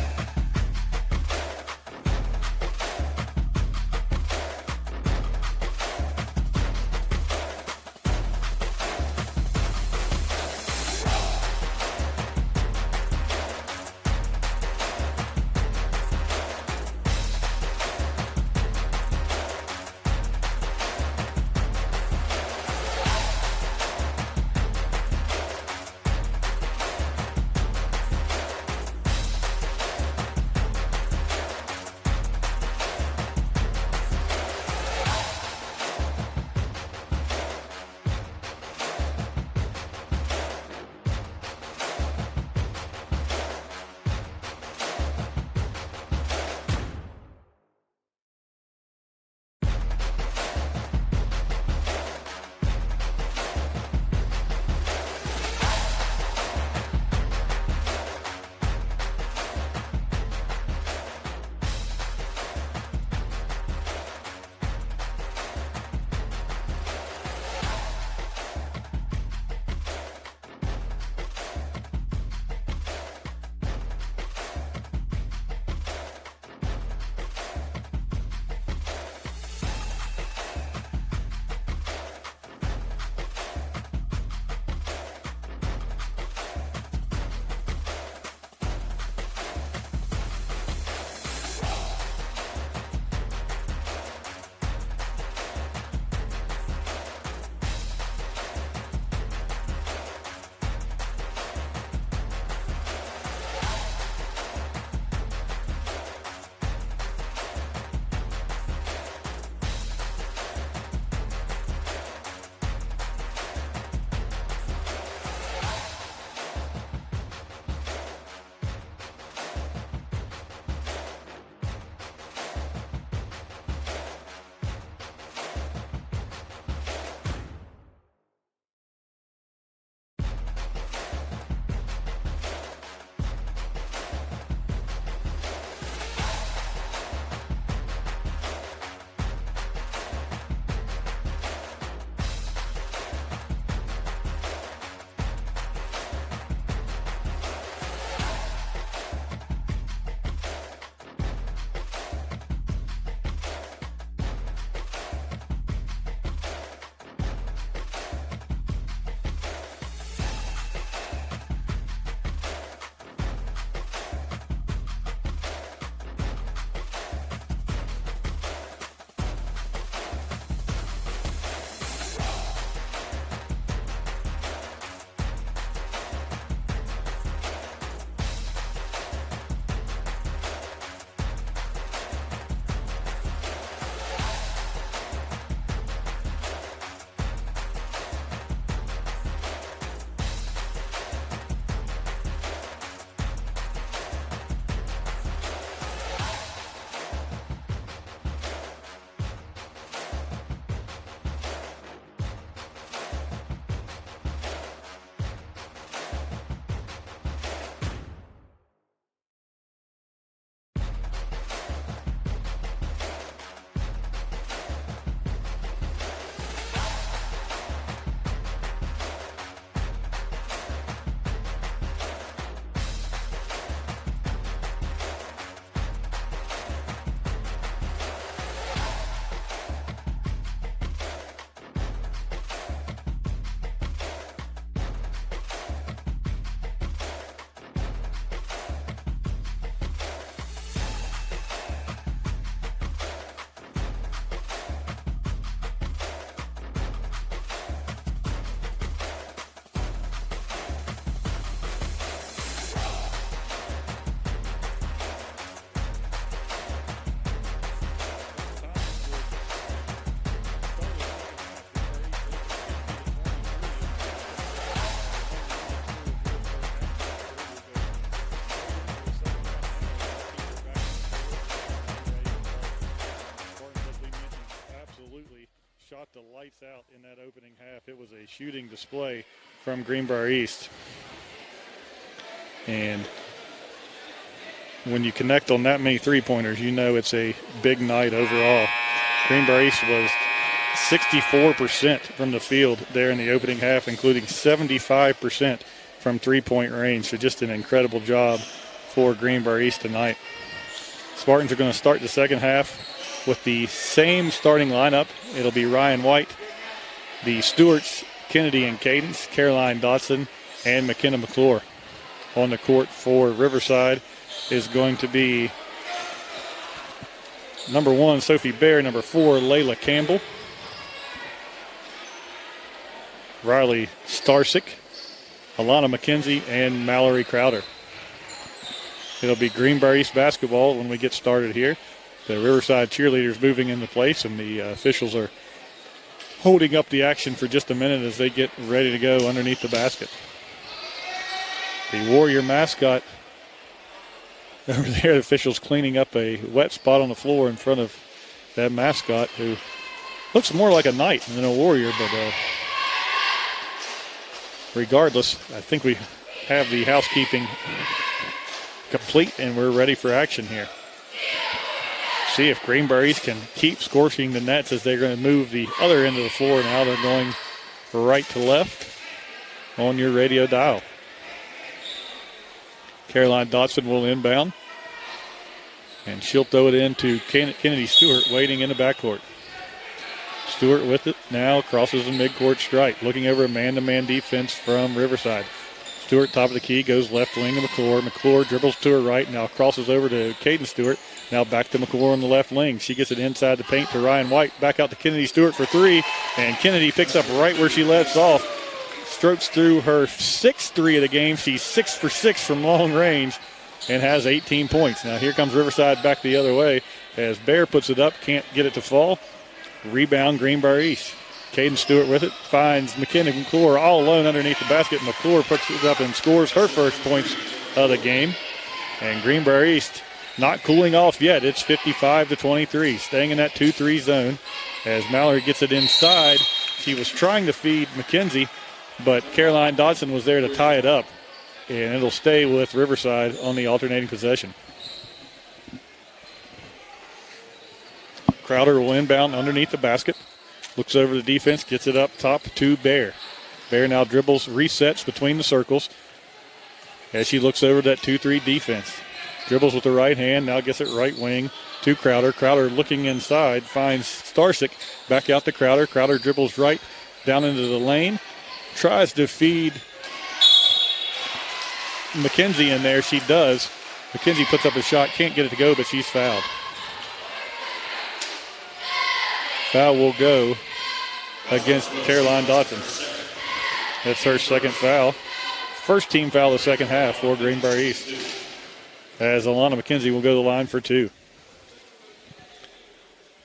the lights out in that opening half. It was a shooting display from Greenbrier East. And when you connect on that many three-pointers, you know it's a big night overall. Greenbrier East was 64% from the field there in the opening half, including 75% from three-point range. So just an incredible job for Greenbrier East tonight. Spartans are going to start the second half with the same starting lineup. It'll be Ryan White, the Stewarts, Kennedy and Cadence, Caroline Dotson, and McKenna McClure. On the court for Riverside is going to be number 1, Sophie Bear, number 4, Layla Campbell, Riley Starsick, Alana McKenzie, and Mallory Crowder. It'll be Greenbrier East basketball when we get started here. The Riverside cheerleaders moving into place, and the officials are holding up the action for just a minute as they get ready to go underneath the basket. The Warrior mascot over there, the officials cleaning up a wet spot on the floor in front of that mascot, who looks more like a knight than a warrior, but regardless, I think we have the housekeeping complete and we're ready for action here. See if Greenbrier East can keep scorching the nets as they're going to move the other end of the floor. Now they're going right to left on your radio dial. Caroline Dotson will inbound, and she'll throw it into Kennedy Stewart waiting in the backcourt. Stewart with it now, crosses the midcourt stripe, looking over a man-to-man defense from Riverside. Stewart, top of the key, goes left wing to McClure. McClure dribbles to her right, now crosses over to Caden Stewart. Now back to McClure on the left wing. She gets it inside the paint to Ryan White. Back out to Kennedy Stewart for 3, and Kennedy picks up right where she lets off. Strokes through her 6th 3 of the game. She's 6 for 6 from long range and has 18 points. Now here comes Riverside back the other way as Bear puts it up, can't get it to fall. Rebound Greenbrier East. Caden Stewart with it, finds McKenna McClure all alone underneath the basket. McClure puts it up and scores her first points of the game. And Greenbrier East not cooling off yet. It's 55-23, staying in that 2-3 zone as Mallory gets it inside. She was trying to feed McKenzie, but Caroline Dodson was there to tie it up. And it'll stay with Riverside on the alternating possession. Crowder will inbound underneath the basket. Looks over the defense, gets it up top to Bear. Bear now dribbles, resets between the circles as she looks over that 2-3 defense. Dribbles with the right hand, now gets it right wing to Crowder. Crowder looking inside, finds Starsick. Back out to Crowder. Crowder dribbles right down into the lane. Tries to feed McKenzie in there. She does. McKenzie puts up a shot, can't get it to go, but she's fouled. Foul will go against Caroline Dotson. That's her second foul. First team foul of the second half for Greenbrier East. As Alana McKenzie will go to the line for 2.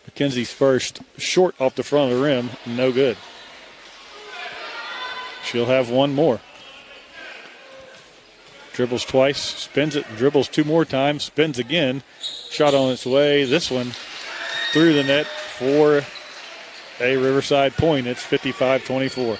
McKenzie's first, short off the front of the rim, no good. She'll have one more. Dribbles twice, spins it, dribbles 2 more times, spins again. Shot on its way. This one through the net for a Riverside point. It's 55-24.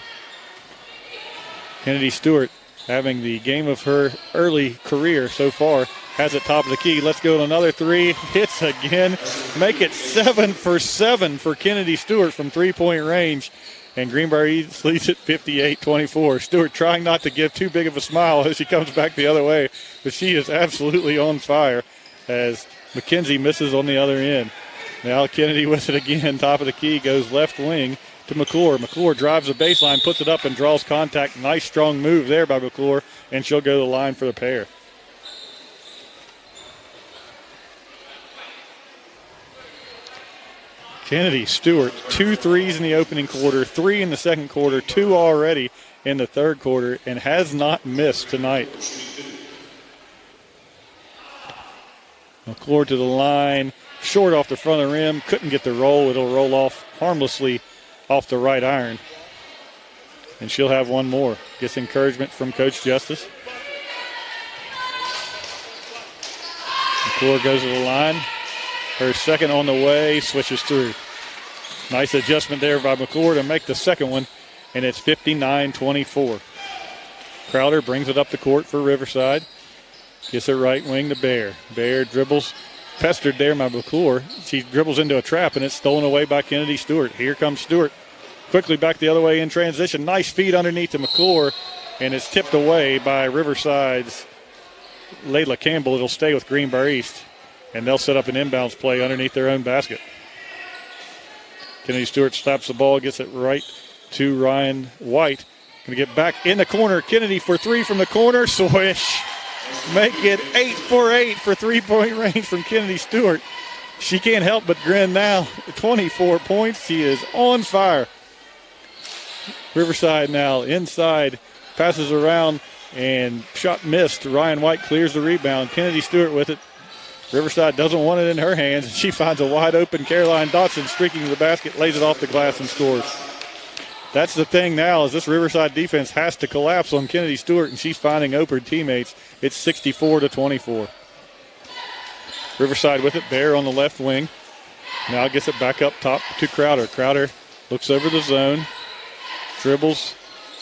Kennedy Stewart having the game of her early career so far. Has it top of the key. Let's go to another 3. Hits again. Make it 7 for 7 for Kennedy Stewart from 3-point range. And Greenbrier East leads it 58-24. Stewart trying not to give too big of a smile as she comes back the other way. But she is absolutely on fire as McKenzie misses on the other end. Now Kennedy with it again. Top of the key, goes left wing to McClure. McClure drives the baseline, puts it up, and draws contact. Nice strong move there by McClure, and she'll go to the line for the pair. Kennedy Stewart, 2 threes in the opening quarter, 3 in the second quarter, 2 already in the third quarter, and has not missed tonight. McClure to the line, short off the front of the rim, couldn't get the roll. It'll roll off harmlessly off the right iron. And she'll have one more. Gets encouragement from Coach Justice. McClure goes to the line. Her second on the way, switches through. Nice adjustment there by McClure to make the second one, and it's 59-24. Crowder brings it up the court for Riverside. Gets it right wing to Bear. Bear dribbles, pestered there by McClure. She dribbles into a trap, and it's stolen away by Kennedy Stewart. Here comes Stewart. Quickly back the other way in transition. Nice feed underneath to McClure, and it's tipped away by Riverside's Layla Campbell. It'll stay with Greenbrier East, and they'll set up an inbounds play underneath their own basket. Kennedy Stewart slaps the ball, gets it right to Ryan White. Going to get back in the corner. Kennedy for three from the corner. Swish. Make it 8 for 8 for three-point range from Kennedy Stewart. She can't help but grin now. 24 points. She is on fire. Riverside now inside. Passes around and shot missed. Ryan White clears the rebound. Kennedy Stewart with it. Riverside doesn't want it in her hands. She finds a wide open Caroline Dotson streaking to the basket, lays it off the glass and scores. That's the thing now, is this Riverside defense has to collapse on Kennedy Stewart, and she's finding open teammates. It's 64-24. Riverside with it. Bear on the left wing. Now gets it back up top to Crowder. Crowder looks over the zone. Dribbles.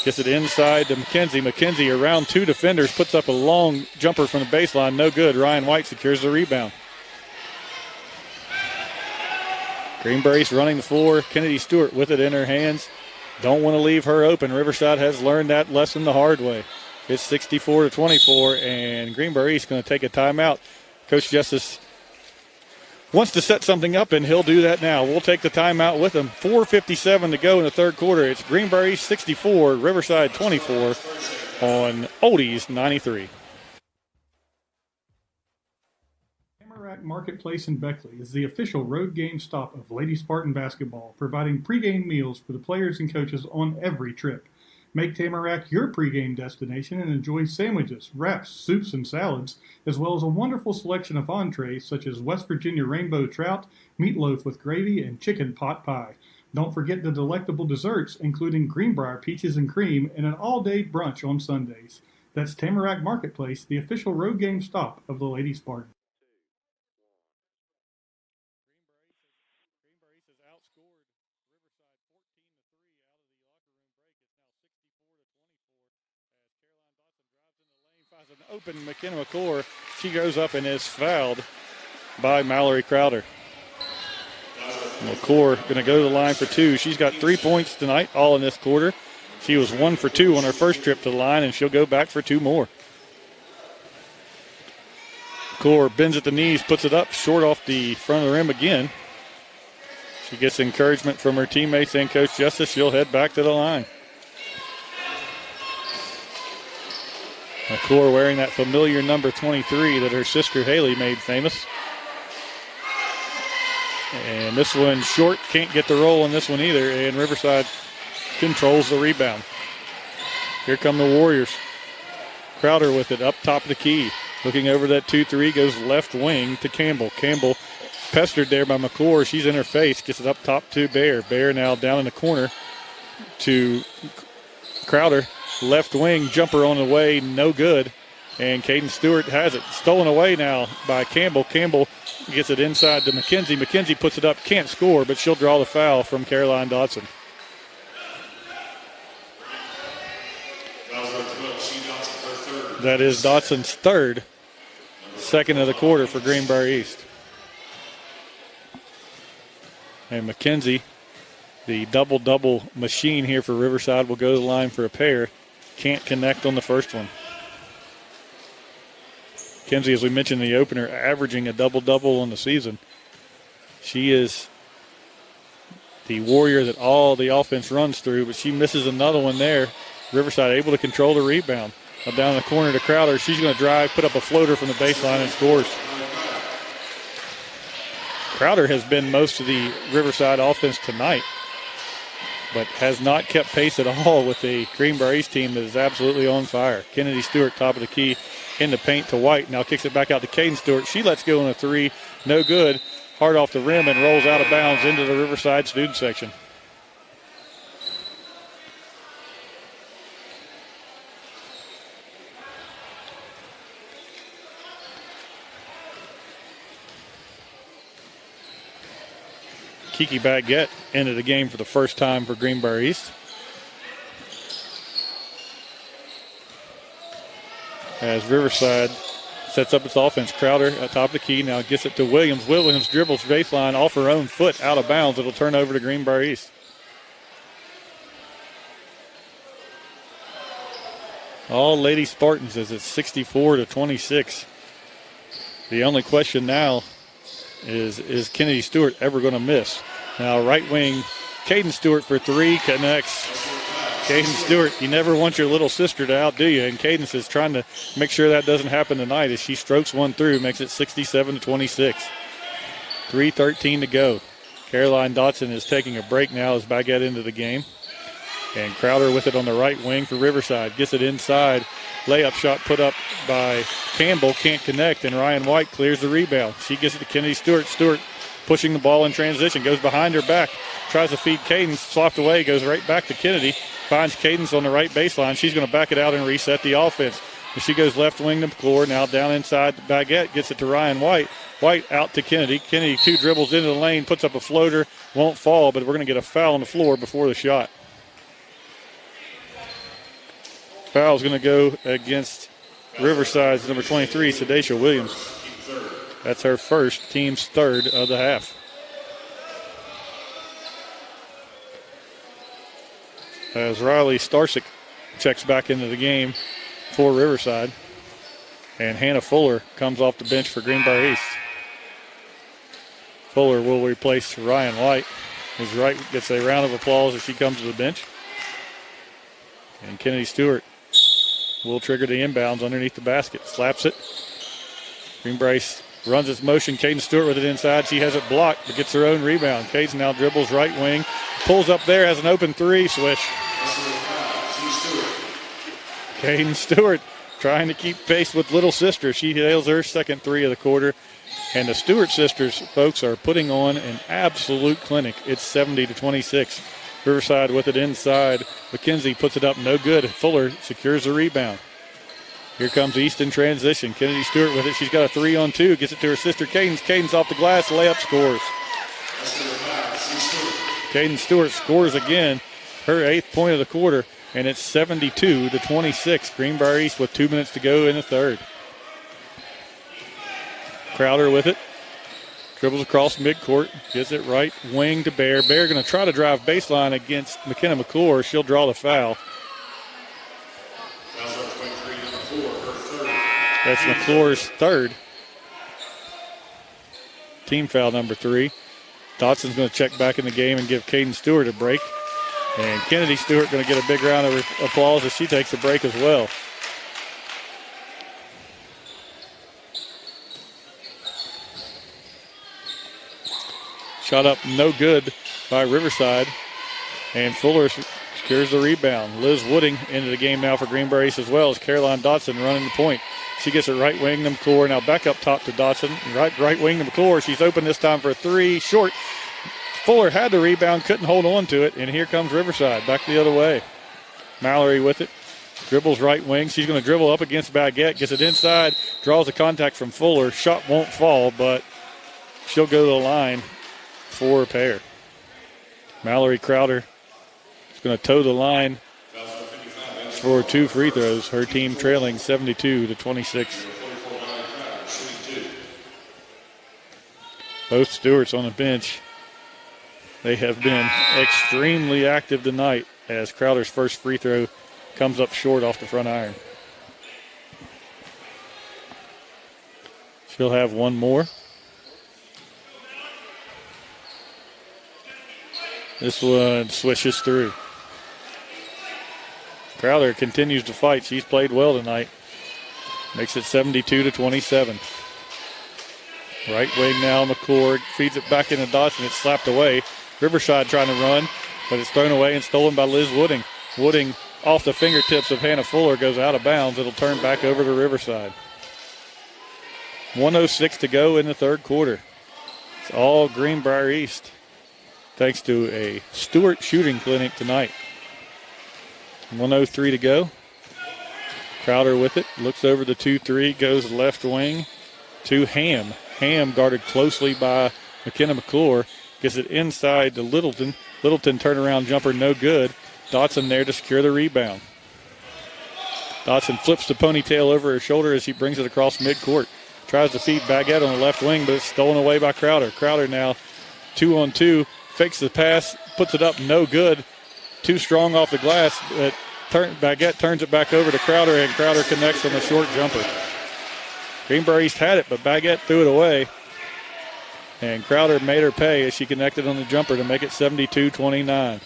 Gets it inside to McKenzie. McKenzie around two defenders. Puts up a long jumper from the baseline. No good. Ryan White secures the rebound. Greenbrier running the floor. Kennedy Stewart with it in her hands. Don't want to leave her open. Riverside has learned that lesson the hard way. It's 64-24, and Greenbrier East going to take a timeout. Coach Justice wants to set something up, and he'll do that now. We'll take the timeout with him. 4:57 to go in the third quarter. It's Greenbrier East 64, Riverside 24 on Oldies 93. Tamarack Marketplace in Beckley is the official road game stop of Lady Spartan basketball, providing pregame meals for the players and coaches on every trip. Make Tamarack your pregame destination and enjoy sandwiches, wraps, soups, and salads, as well as a wonderful selection of entrees such as West Virginia rainbow trout, meatloaf with gravy, and chicken pot pie. Don't forget the delectable desserts, including Greenbrier peaches and cream, and an all-day brunch on Sundays. That's Tamarack Marketplace, the official road game stop of the Lady Spartan. An open McKenna McClure. She goes up and is fouled by Mallory Crowder. McClure going to go to the line for two. She's got 3 points tonight, all in this quarter. She was 1 for 2 on her first trip to the line, and she'll go back for 2 more. McClure bends at the knees, puts it up short off the front of the rim again. She gets encouragement from her teammates and Coach Justice. She'll head back to the line. McClure wearing that familiar number 23 that her sister Haley made famous. And this one short, can't get the roll on this one either, and Riverside controls the rebound. Here come the Warriors. Crowder with it up top of the key. Looking over that 2-3, goes left wing to Campbell. Campbell pestered there by McClure. She's in her face, gets it up top to Bear. Bear now down in the corner to Crowder. Left wing jumper on the way, no good. And Caden Stewart has it. Stolen away now by Campbell. Campbell gets it inside to McKenzie. McKenzie puts it up, can't score, but she'll draw the foul from Caroline Dotson. That is Dotson's third, second of the quarter for Greenbrier East. And McKenzie, the double-double machine here for Riverside, will go to the line for a pair. Can't connect on the first one. McKenzie, as we mentioned in the opener, averaging a double-double on the season. She is the warrior that all the offense runs through, but she misses another one there. Riverside able to control the rebound. Up down the corner to Crowder. She's going to drive, put up a floater from the baseline and scores. Crowder has been most of the Riverside offense tonight, but has not kept pace at all with the Greenbrier East team that is absolutely on fire. Kennedy Stewart, top of the key, in the paint to White. Now kicks it back out to Caden Stewart. She lets go on a three. No good. Hard off the rim and rolls out of bounds into the Riverside student section. Kiki Baguette into the game for the first time for Greenbrier East. As Riverside sets up its offense, Crowder at top of the key, now gets it to Williams. Williams dribbles baseline off her own foot, out of bounds. It'll turn over to Greenbrier East. All Lady Spartans as it's 64-26. The only question now is Kennedy Stewart ever going to miss? Now right wing, Caden Stewart for three, connects. Caden Stewart, you never want your little sister to outdo you, and Cadence is trying to make sure that doesn't happen tonight as she strokes one through, makes it 67-26. 3:13 to go. Caroline Dotson is taking a break now as Baguette into the game. And Crowder with it on the right wing for Riverside. Gets it inside. Layup shot put up by Campbell. Can't connect, and Ryan White clears the rebound. She gets it to Kennedy Stewart. Stewart pushing the ball in transition. Goes behind her back. Tries to feed Cadence. Swapped away. Goes right back to Kennedy. Finds Cadence on the right baseline. She's going to back it out and reset the offense. And she goes left wing to McClure. Now down inside. Baguette gets it to Ryan White. White out to Kennedy. Kennedy two dribbles into the lane. Puts up a floater. Won't fall, but we're going to get a foul on the floor before the shot. Foul's going to go against Riverside's number 23, Sedacia Williams. That's her first, team's third of the half. As Riley Starsick checks back into the game for Riverside. And Hannah Fuller comes off the bench for Greenbrier East. Fuller will replace Ryan White. His right gets a round of applause as she comes to the bench. And Kennedy Stewart will trigger the inbounds underneath the basket. Slaps it. Greenbrier runs its motion. Caden Stewart with it inside. She has it blocked, but gets her own rebound. Caden now dribbles right wing. Pulls up there, has an open three. Swish. Caden Stewart trying to keep pace with little sister. She nails her second three of the quarter. And the Stewart sisters, folks, are putting on an absolute clinic. It's 70-26. Riverside with it inside. McKenzie puts it up, no good. Fuller secures the rebound. Here comes East in transition. Kennedy Stewart with it. She's got a 3-on-2. Gets it to her sister Cadence. Cadence off the glass. Layup scores. Cadence Stewart scores again. Her 8th point of the quarter. And it's 72-26. Greenbrier East with 2 minutes to go in the third. Crowder with it. Dribbles across midcourt, gives it right wing to Bear. Bear going to try to drive baseline against McKenna McClure. She'll draw the foul. That's McClure's third. Team foul number 3. Dotson's going to check back in the game and give Caden Stewart a break. And Kennedy Stewart going to get a big round of applause as she takes a break as well. Shot up no good by Riverside. And Fuller secures the rebound. Liz Wooding into the game now for Greenbrier East as well as Caroline Dotson running the point. She gets it right wing to McClure. Now back up top to Dotson. Right wing to McClure. She's open this time for a 3. Short. Fuller had the rebound, couldn't hold on to it. And here comes Riverside back the other way. Mallory with it. Dribbles right wing. She's going to dribble up against Baguette. Gets it inside. Draws the contact from Fuller. Shot won't fall, but she'll go to the line for a pair. Mallory Crowder is going to toe the line for 2 free throws. Her team trailing 72-26. Both Stewarts on the bench. They have been extremely active tonight as Crowder's first free throw comes up short off the front iron. She'll have one more. This one swishes through. Crowder continues to fight. She's played well tonight. Makes it 72-27. Right wing now, McClure feeds it back into Dodson. It's slapped away. Riverside trying to run, but it's thrown away and stolen by Liz Wooding. Wooding off the fingertips of Hannah Fuller goes out of bounds. It'll turn back over to Riverside. 1:06 to go in the third quarter. It's all Greenbrier East, thanks to a Stewart shooting clinic tonight. 1:03 to go. Crowder with it. Looks over the 2-3. Goes left wing to Ham. Ham guarded closely by McKenna McClure. Gets it inside to Littleton. Littleton turnaround jumper, no good. Dotson there to secure the rebound. Dotson flips the ponytail over her shoulder as he brings it across midcourt. Tries to feed Baguette on the left wing, but it's stolen away by Crowder. Crowder now 2-on-2. Fakes the pass, puts it up, no good. Too strong off the glass. Baguette turns it back over to Crowder, and Crowder connects on the short jumper. Greenbrier East had it, but Baguette threw it away. And Crowder made her pay as she connected on the jumper to make it 72-29.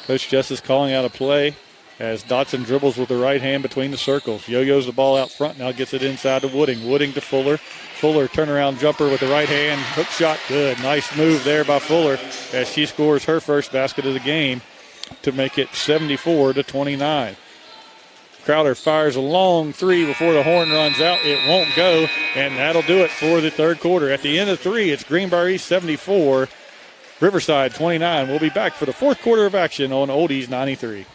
Coach Justice calling out a play as Dotson dribbles with the right hand between the circles. Yo-yos the ball out front, now gets it inside to Wooding. Wooding to Fuller. Fuller turnaround jumper with the right hand. Hook shot good. Nice move there by Fuller as she scores her first basket of the game to make it 74-29. Crowder fires a long three before the horn runs out. It won't go, and that'll do it for the third quarter. At the end of three, it's Greenbrier East 74, Riverside 29. We'll be back for the fourth quarter of action on Oldies 93.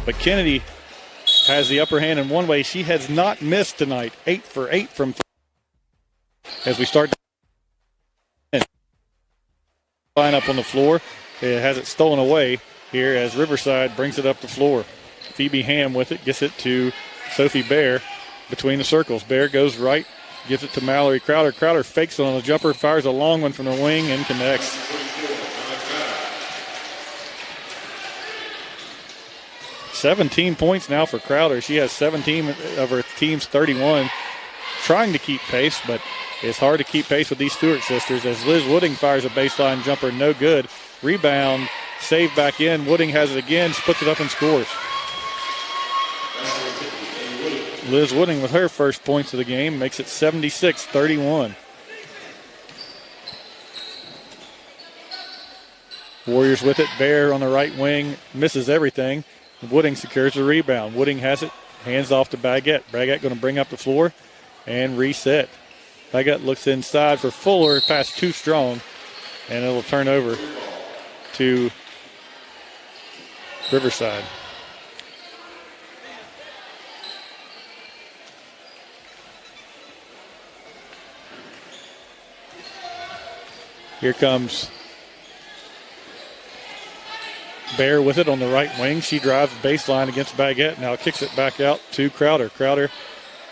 But Kennedy has the upper hand in one way. She has not missed tonight. 8 for 8 from as we start line up on the floor. It has it stolen away here as Riverside brings it up the floor. Phoebe Ham with it, gets it to Sophie Bear between the circles. Bear goes right, gives it to Mallory Crowder. Crowder fakes it on the jumper, fires a long one from the wing and connects. 17 points now for Crowder. She has 17 of her team's 31. Trying to keep pace, but it's hard to keep pace with these Stewart sisters as Liz Wooding fires a baseline jumper, no good. Rebound, save back in. Wooding has it again. She puts it up and scores. Liz Wooding with her first points of the game makes it 76-31. Warriors with it. Bear on the right wing misses everything. Wooding secures the rebound. Wooding has it, hands off to Baguette. Baguette going to bring up the floor and reset. Baguette looks inside for Fuller, pass too strong, and it'll turn over to Riverside. Here comes Bear with it on the right wing. She drives baseline against Baguette. Now kicks it back out to Crowder. Crowder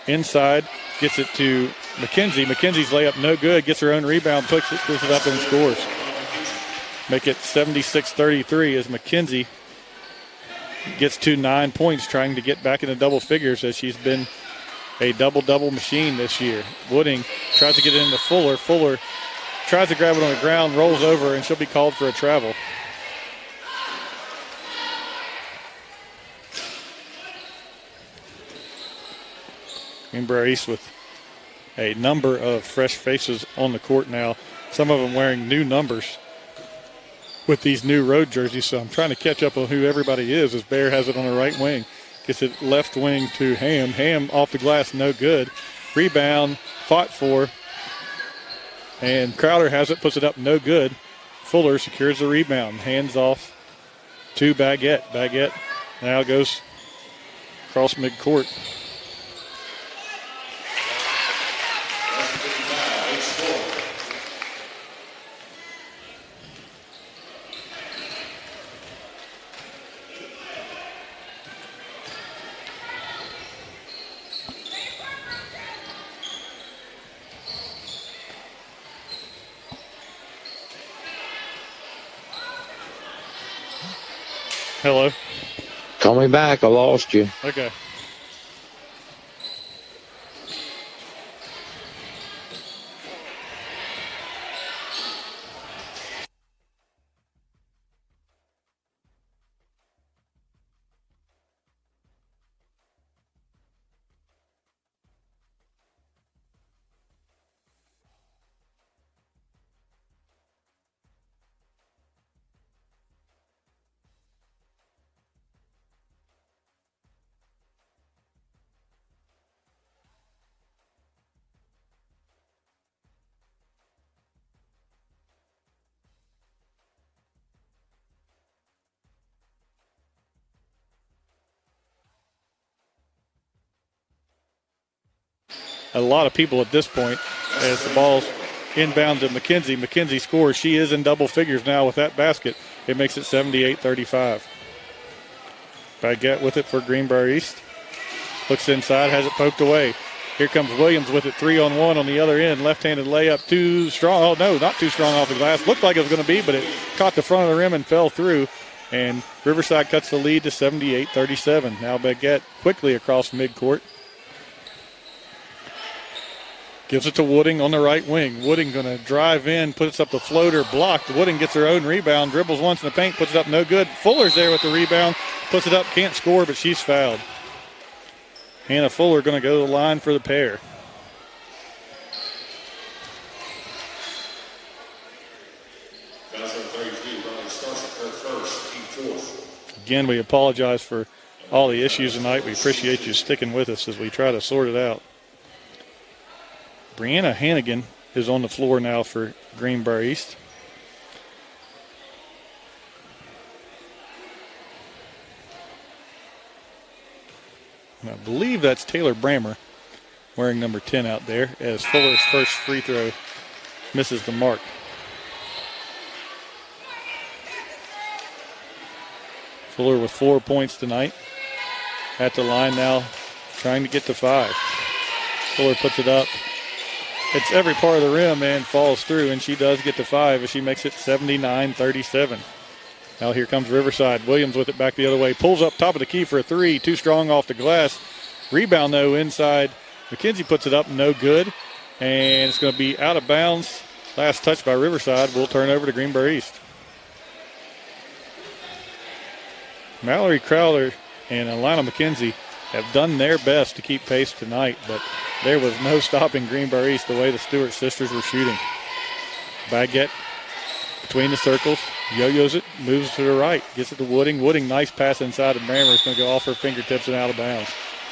inside, gets it to McKenzie. McKenzie's layup no good. Gets her own rebound, puts it up and scores. Make it 76-33 as McKenzie gets to 9 points, trying to get back into double figures as she's been a double-double machine this year. Wooding tries to get it into Fuller. Fuller tries to grab it on the ground, rolls over, and she'll be called for a travel. Greenbrier East with a number of fresh faces on the court now. Some of them wearing new numbers with these new road jerseys. So I'm trying to catch up on who everybody is as Bear has it on the right wing. Gets it left wing to Ham. Ham off the glass, no good. Rebound, fought for. And Crowder has it, puts it up, no good. Fuller secures the rebound. Hands off to Baguette. Baguette now goes across midcourt. Hello. Call me back. I lost you. Okay. A lot of people at this point as the ball's inbound to McKenzie. McKenzie scores. She is in double figures now with that basket. It makes it 78-35. Baguette with it for Greenbrier East. Looks inside, has it poked away. Here comes Williams with it 3-on-1 on the other end. Left-handed layup, too strong. Oh, no, not too strong off the glass. Looked like it was going to be, but it caught the front of the rim and fell through. And Riverside cuts the lead to 78-37. Now Baguette quickly across midcourt. Gives it to Wooding on the right wing. Wooding going to drive in, puts up the floater, blocked. Wooding gets her own rebound, dribbles once in the paint, puts it up, no good. Fuller's there with the rebound, puts it up, can't score, but she's fouled. Hannah Fuller going to go to the line for the pair. Again, we apologize for all the issues tonight. We appreciate you sticking with us as we try to sort it out. Brianna Hannigan is on the floor now for Greenbrier East. And I believe that's Taylor Brammer wearing number 10 out there as Fuller's first free throw misses the mark. Fuller with 4 points tonight. At the line now, trying to get to 5. Fuller puts it up. It's every part of the rim and falls through, and she does get to 5 as she makes it 79-37. Now here comes Riverside. Williams with it back the other way. Pulls up top of the key for a 3. Too strong off the glass. Rebound, though, inside. McKenzie puts it up, no good. And it's going to be out of bounds. Last touch by Riverside. We'll turn over to Greenbrier East. Mallory Crowder and Alana McKenzie have done their best to keep pace tonight, but there was no stopping Greenbrier East the way the Stewart sisters were shooting. Baguette between the circles, yo-yos it, moves to the right, gets it to Wooding. Wooding, nice pass inside of Brammer. It's going to go off her fingertips and out of bounds.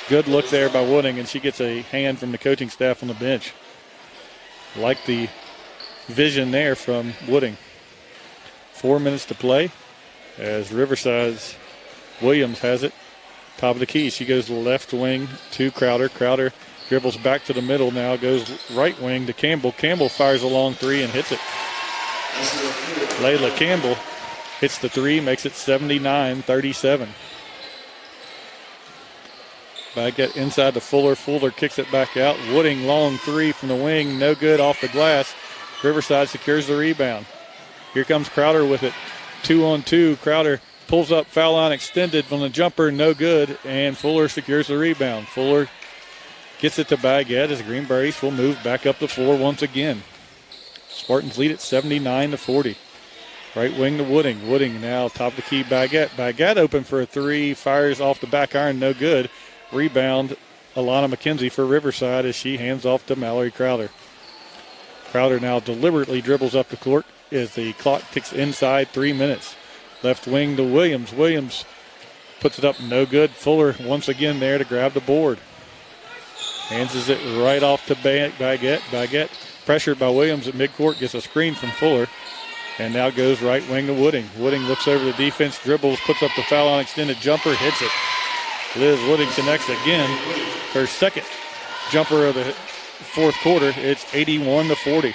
Good look there by Wooding, and she gets a hand from the coaching staff on the bench. Like the vision there from Wooding. 4 minutes to play as Riverside's Williams has it. Top of the key. She goes to the left wing to Crowder. Crowder dribbles back to the middle now, goes right wing to Campbell. Campbell fires a long 3 and hits it. Layla Campbell hits the 3, makes it 79-37. Baguette inside to Fuller. Fuller kicks it back out. Wooding, long 3 from the wing, no good off the glass. Riverside secures the rebound. Here comes Crowder with it. 2-on-2. Crowder pulls up, foul line extended from the jumper, no good, and Fuller secures the rebound. Fuller gets it to Baguette as Greenbrier East will move back up the floor once again. Spartans lead at 79-40. Right wing to Wooding. Wooding now top of the key, Baguette. Baguette open for a 3, fires off the back iron, no good. Rebound, Alana McKenzie for Riverside as she hands off to Mallory Crowder. Crowder now deliberately dribbles up the court as the clock ticks inside 3 minutes. Left wing to Williams. Williams puts it up, no good. Fuller once again there to grab the board. Hands it right off to Baguette. Baguette pressured by Williams at midcourt, gets a screen from Fuller, and now goes right wing to Wooding. Wooding looks over the defense, dribbles, puts up the foul on extended jumper, hits it. Liz Wooding connects again. Her second jumper of the fourth quarter. It's 81-40.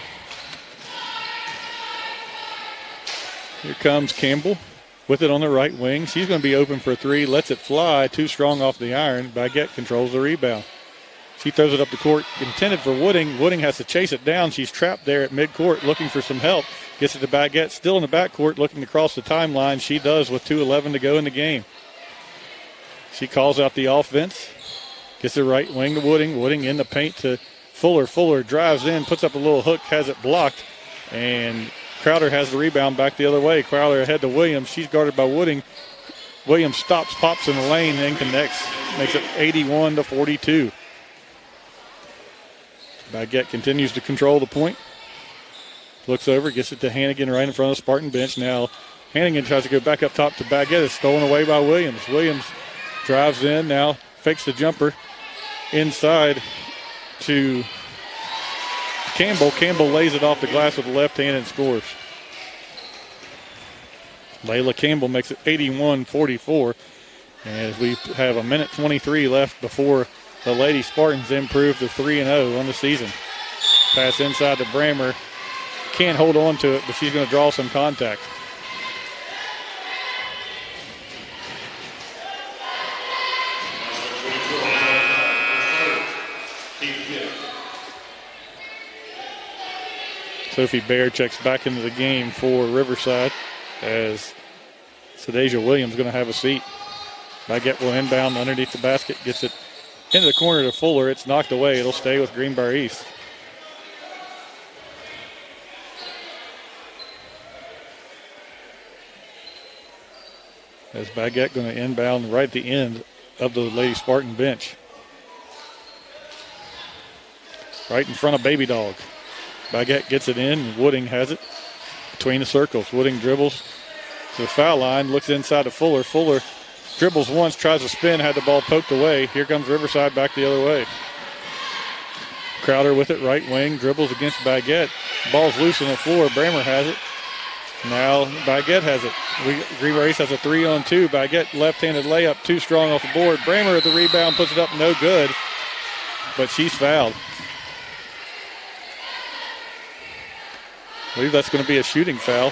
Here comes Campbell with it on the right wing. She's going to be open for three. Lets it fly. Too strong off the iron. Baguette controls the rebound. She throws it up the court, intended for Wooding. Wooding has to chase it down. She's trapped there at midcourt looking for some help. Gets it to Baguette, still in the backcourt, looking to cross the timeline. She does with 2:11 to go in the game. She calls out the offense. Gets the right wing to Wooding. Wooding in the paint to Fuller. Fuller drives in, puts up a little hook, has it blocked. And Crowder has the rebound back the other way. Crowder ahead to Williams. She's guarded by Wooding. Williams stops, pops in the lane, and connects. Makes it 81-42. Baguette continues to control the point. Looks over, gets it to Hannigan right in front of the Spartan bench. Now Hannigan tries to go back up top to Baguette. It's stolen away by Williams. Williams drives in, now fakes the jumper inside to Campbell. Campbell lays it off the glass with the left hand and scores. Layla Campbell makes it 81-44. As we have a minute 23 left before the Lady Spartans improve to 3-0 on the season. Pass inside to Brammer. Can't hold on to it, but she's going to draw some contact. Sophie Baer checks back into the game for Riverside as Sadasia Williams going to have a seat. Baguette will inbound underneath the basket, gets it into the corner to Fuller. It's knocked away. It'll stay with Greenbrier East. As Baguette going to inbound right at the end of the Lady Spartan bench. Right in front of Baby Dog. Baguette gets it in, and Wooding has it between the circles. Wooding dribbles to the foul line, looks inside to Fuller. Fuller dribbles once, tries to spin, had the ball poked away. Here comes Riverside back the other way. Crowder with it, right wing, dribbles against Baguette. Ball's loose on the floor. Brammer has it. Now Baguette has it. Greenbrier East has a 3-on-2. Baguette left-handed layup, too strong off the board. Brammer at the rebound, puts it up, no good. But she's fouled. I believe that's going to be a shooting foul.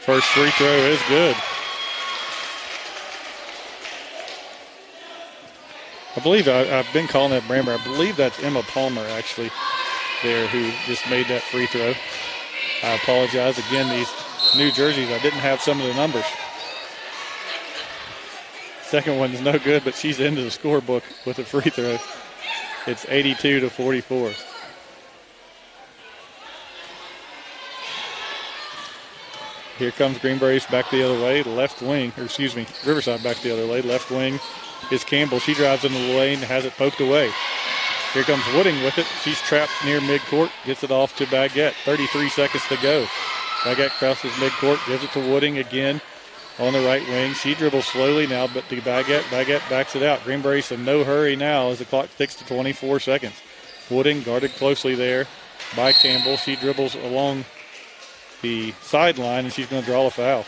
First free throw is good. I believe I've been calling that Brammer. I believe that's Emma Palmer actually there who just made that free throw. I apologize. Again, these new jerseys, I didn't have some of the numbers. Second one is no good, but she's into the scorebook with a free throw. It's 82-44. Here comes Greenbrier East back the other way, left wing, or excuse me, Riverside back the other way. Left wing is Campbell. She drives into the lane, has it poked away. Here comes Wooding with it. She's trapped near midcourt, gets it off to Baguette. 33 seconds to go. Baguette crosses midcourt, gives it to Wooding again on the right wing. She dribbles slowly now, but to Baguette. Baguette backs it out. Greenbrier East in no hurry now as the clock ticks to 24 seconds. Wooding guarded closely there by Campbell. She dribbles along the sideline, and she's going to draw a foul.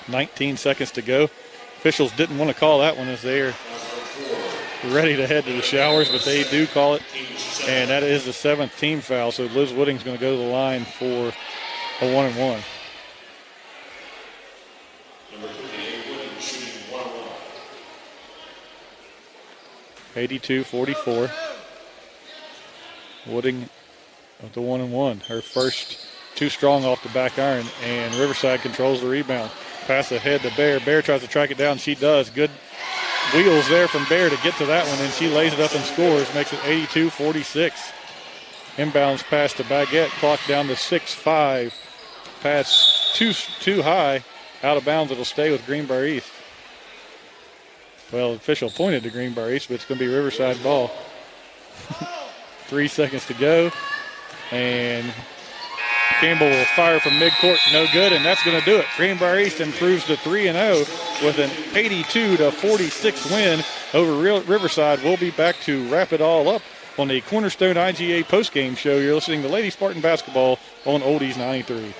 19 seconds to go. Officials didn't want to call that one as they're ready to head to the showers, but they do call it, and that is the 7th team foul. So Liz Wooding's going to go to the line for a 1-and-1. Number 58, Wooding shooting 1-1. 82-44. Wooding with the 1-and-1. Her first too strong off the back iron, and Riverside controls the rebound. Pass ahead to Bear. Bear tries to track it down. She does. Good wheels there from Bear to get to that one, and she lays it up and scores. Makes it 82-46. Inbounds pass to Baguette. Clock down to 6-5. Pass too high. Out of bounds. It'll stay with Greenbrier East. Well, the official pointed to Greenbrier East, but it's going to be Riverside ball. 3 seconds to go. And Campbell will fire from midcourt, no good, and that's going to do it. Greenbrier East improves to 3-0 with an 82-46 win over Riverside. We'll be back to wrap it all up on the Cornerstone IGA postgame show. You're listening to Lady Spartan Basketball on Oldies 93.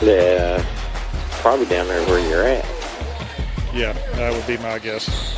Yeah, probably down there where you're at. Yeah, that would be my guess.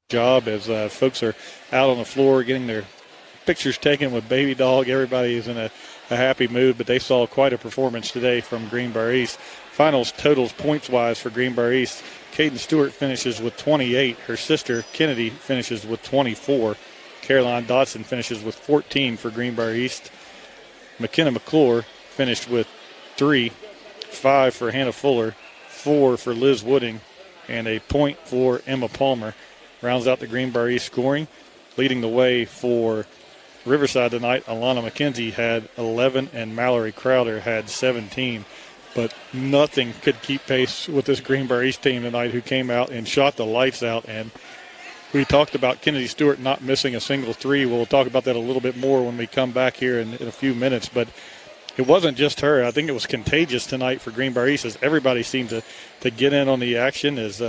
Job as folks are out on the floor getting their pictures taken with Baby Dog. Everybody is in a happy mood, but they saw quite a performance today from Greenbrier East. Finals totals points-wise for Greenbrier East. Caden Stewart finishes with 28. Her sister, Kennedy, finishes with 24. Caroline Dotson finishes with 14 for Greenbrier East. McKenna McClure finished with 3, 5 for Hannah Fuller, 4 for Liz Wooding, and a point for Emma Palmer. Rounds out the Greenbrier East scoring. Leading the way for Riverside tonight, Alana McKenzie had 11 and Mallory Crowder had 17. But nothing could keep pace with this Greenbrier East team tonight, who came out and shot the lights out. And we talked about Kennedy Stewart not missing a single three. We'll talk about that a little bit more when we come back here in a few minutes. But it wasn't just her. I think it was contagious tonight for Greenbrier East, as everybody seemed to get in on the action, as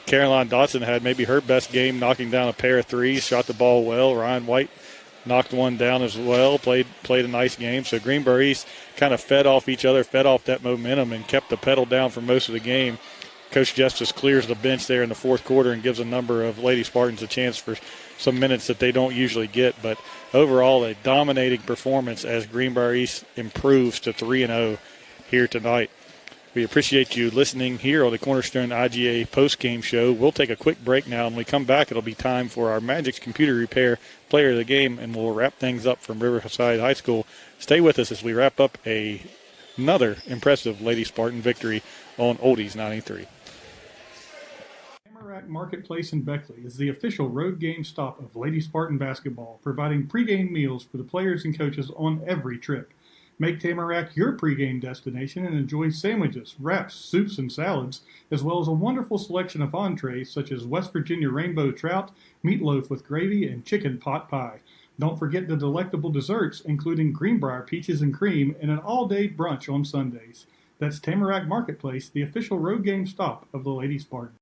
Caroline Dotson had maybe her best game, knocking down a pair of threes, shot the ball well. Ryan White knocked one down as well, played a nice game. So Greenbrier East kind of fed off each other, fed off that momentum, and kept the pedal down for most of the game. Coach Justice clears the bench there in the fourth quarter and gives a number of Lady Spartans a chance for some minutes that they don't usually get. But overall, a dominating performance as Greenbrier East improves to 3-0 here tonight. We appreciate you listening here on the Cornerstone IGA post-game show. We'll take a quick break now. When we come back, it'll be time for our Magic's Computer Repair Player of the Game, and we'll wrap things up from Riverside High School. Stay with us as we wrap up another impressive Lady Spartan victory on Oldies 93. Tamarack Marketplace in Beckley is the official road game stop of Lady Spartan basketball, providing pregame meals for the players and coaches on every trip. Make Tamarack your pregame destination and enjoy sandwiches, wraps, soups, and salads, as well as a wonderful selection of entrees such as West Virginia rainbow trout, meatloaf with gravy, and chicken pot pie. Don't forget the delectable desserts, including Greenbrier peaches and cream, and an all-day brunch on Sundays. That's Tamarack Marketplace, the official road game stop of the Lady Spartan.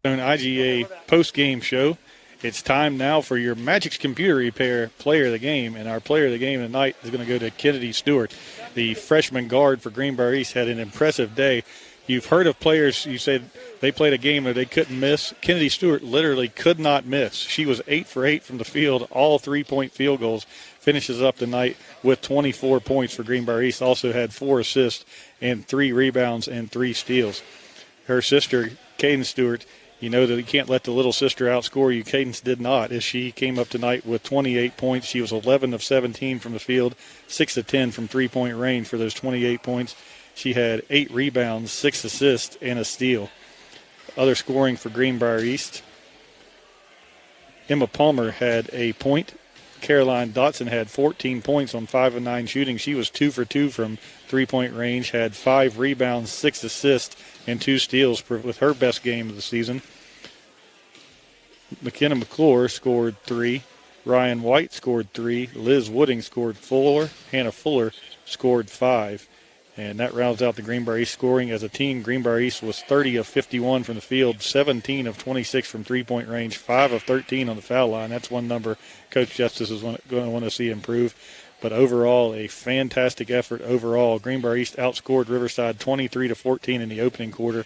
IGA post-game show. It's time now for your Magic's Computer Repair Player of the Game, and our Player of the Game tonight is going to go to Kennedy Stewart. The freshman guard for Greenbrier East had an impressive day. You've heard of players, you said they played a game where they couldn't miss. Kennedy Stewart literally could not miss. She was 8 for 8 from the field, all 3-point field goals. Finishes up the night with 24 points for Greenbrier East. Also had 4 assists and 3 rebounds and 3 steals. Her sister, Caden Stewart, you know that you can't let the little sister outscore you. Cadence did not, as she came up tonight with 28 points. She was 11 of 17 from the field, 6 of 10 from three-point range for those 28 points. She had 8 rebounds, 6 assists, and a steal. Other scoring for Greenbrier East, Emma Palmer had a point. Caroline Dotson had 14 points on 5 of 9 shooting. She was 2 for 2 from three-point range, had 5 rebounds, 6 assists, and 2 steals with her best game of the season. McKenna McClure scored 3. Ryan White scored 3. Liz Wooding scored 4. Hannah Fuller scored 5. And that rounds out the Greenbrier East scoring. As a team, Greenbrier East was 30 of 51 from the field, 17 of 26 from three-point range, 5 of 13 on the foul line. That's one number Coach Justice is going to want to see improve. But overall, a fantastic effort overall. Greenbrier East outscored Riverside 23-14 in the opening quarter.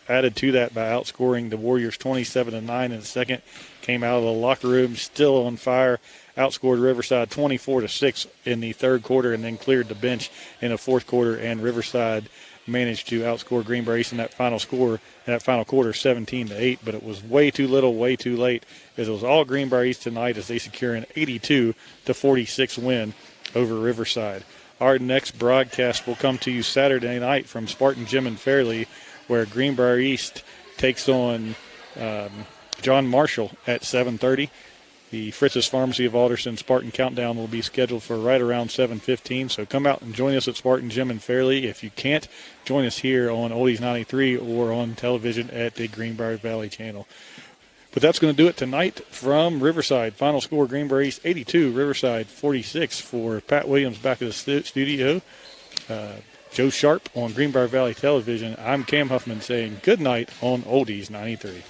Added to that by outscoring the Warriors 27-9 in the second. Came out of the locker room still on fire. Outscored Riverside 24-6 in the third quarter, and then cleared the bench in the fourth quarter. And Riverside managed to outscore Greenbrier East in that final quarter 17-8. But it was way too little, way too late, as it was all Greenbrier East tonight as they secure an 82-46 win over Riverside. Our next broadcast will come to you Saturday night from Spartan Gym in Fairleigh, where Greenbrier East takes on John Marshall at 7:30. The Fritz's Pharmacy of Alderson Spartan Countdown will be scheduled for right around 7:15. So come out and join us at Spartan Gym in Fairleigh. If you can't, join us here on Oldies 93 or on television at the Greenbrier Valley channel. But that's going to do it tonight from Riverside. Final score, Greenbrier East 82, Riverside 46. For Pat Williams back at the studio, Joe Sharp on Greenbrier Valley Television, I'm Cam Huffman saying good night on Oldies 93.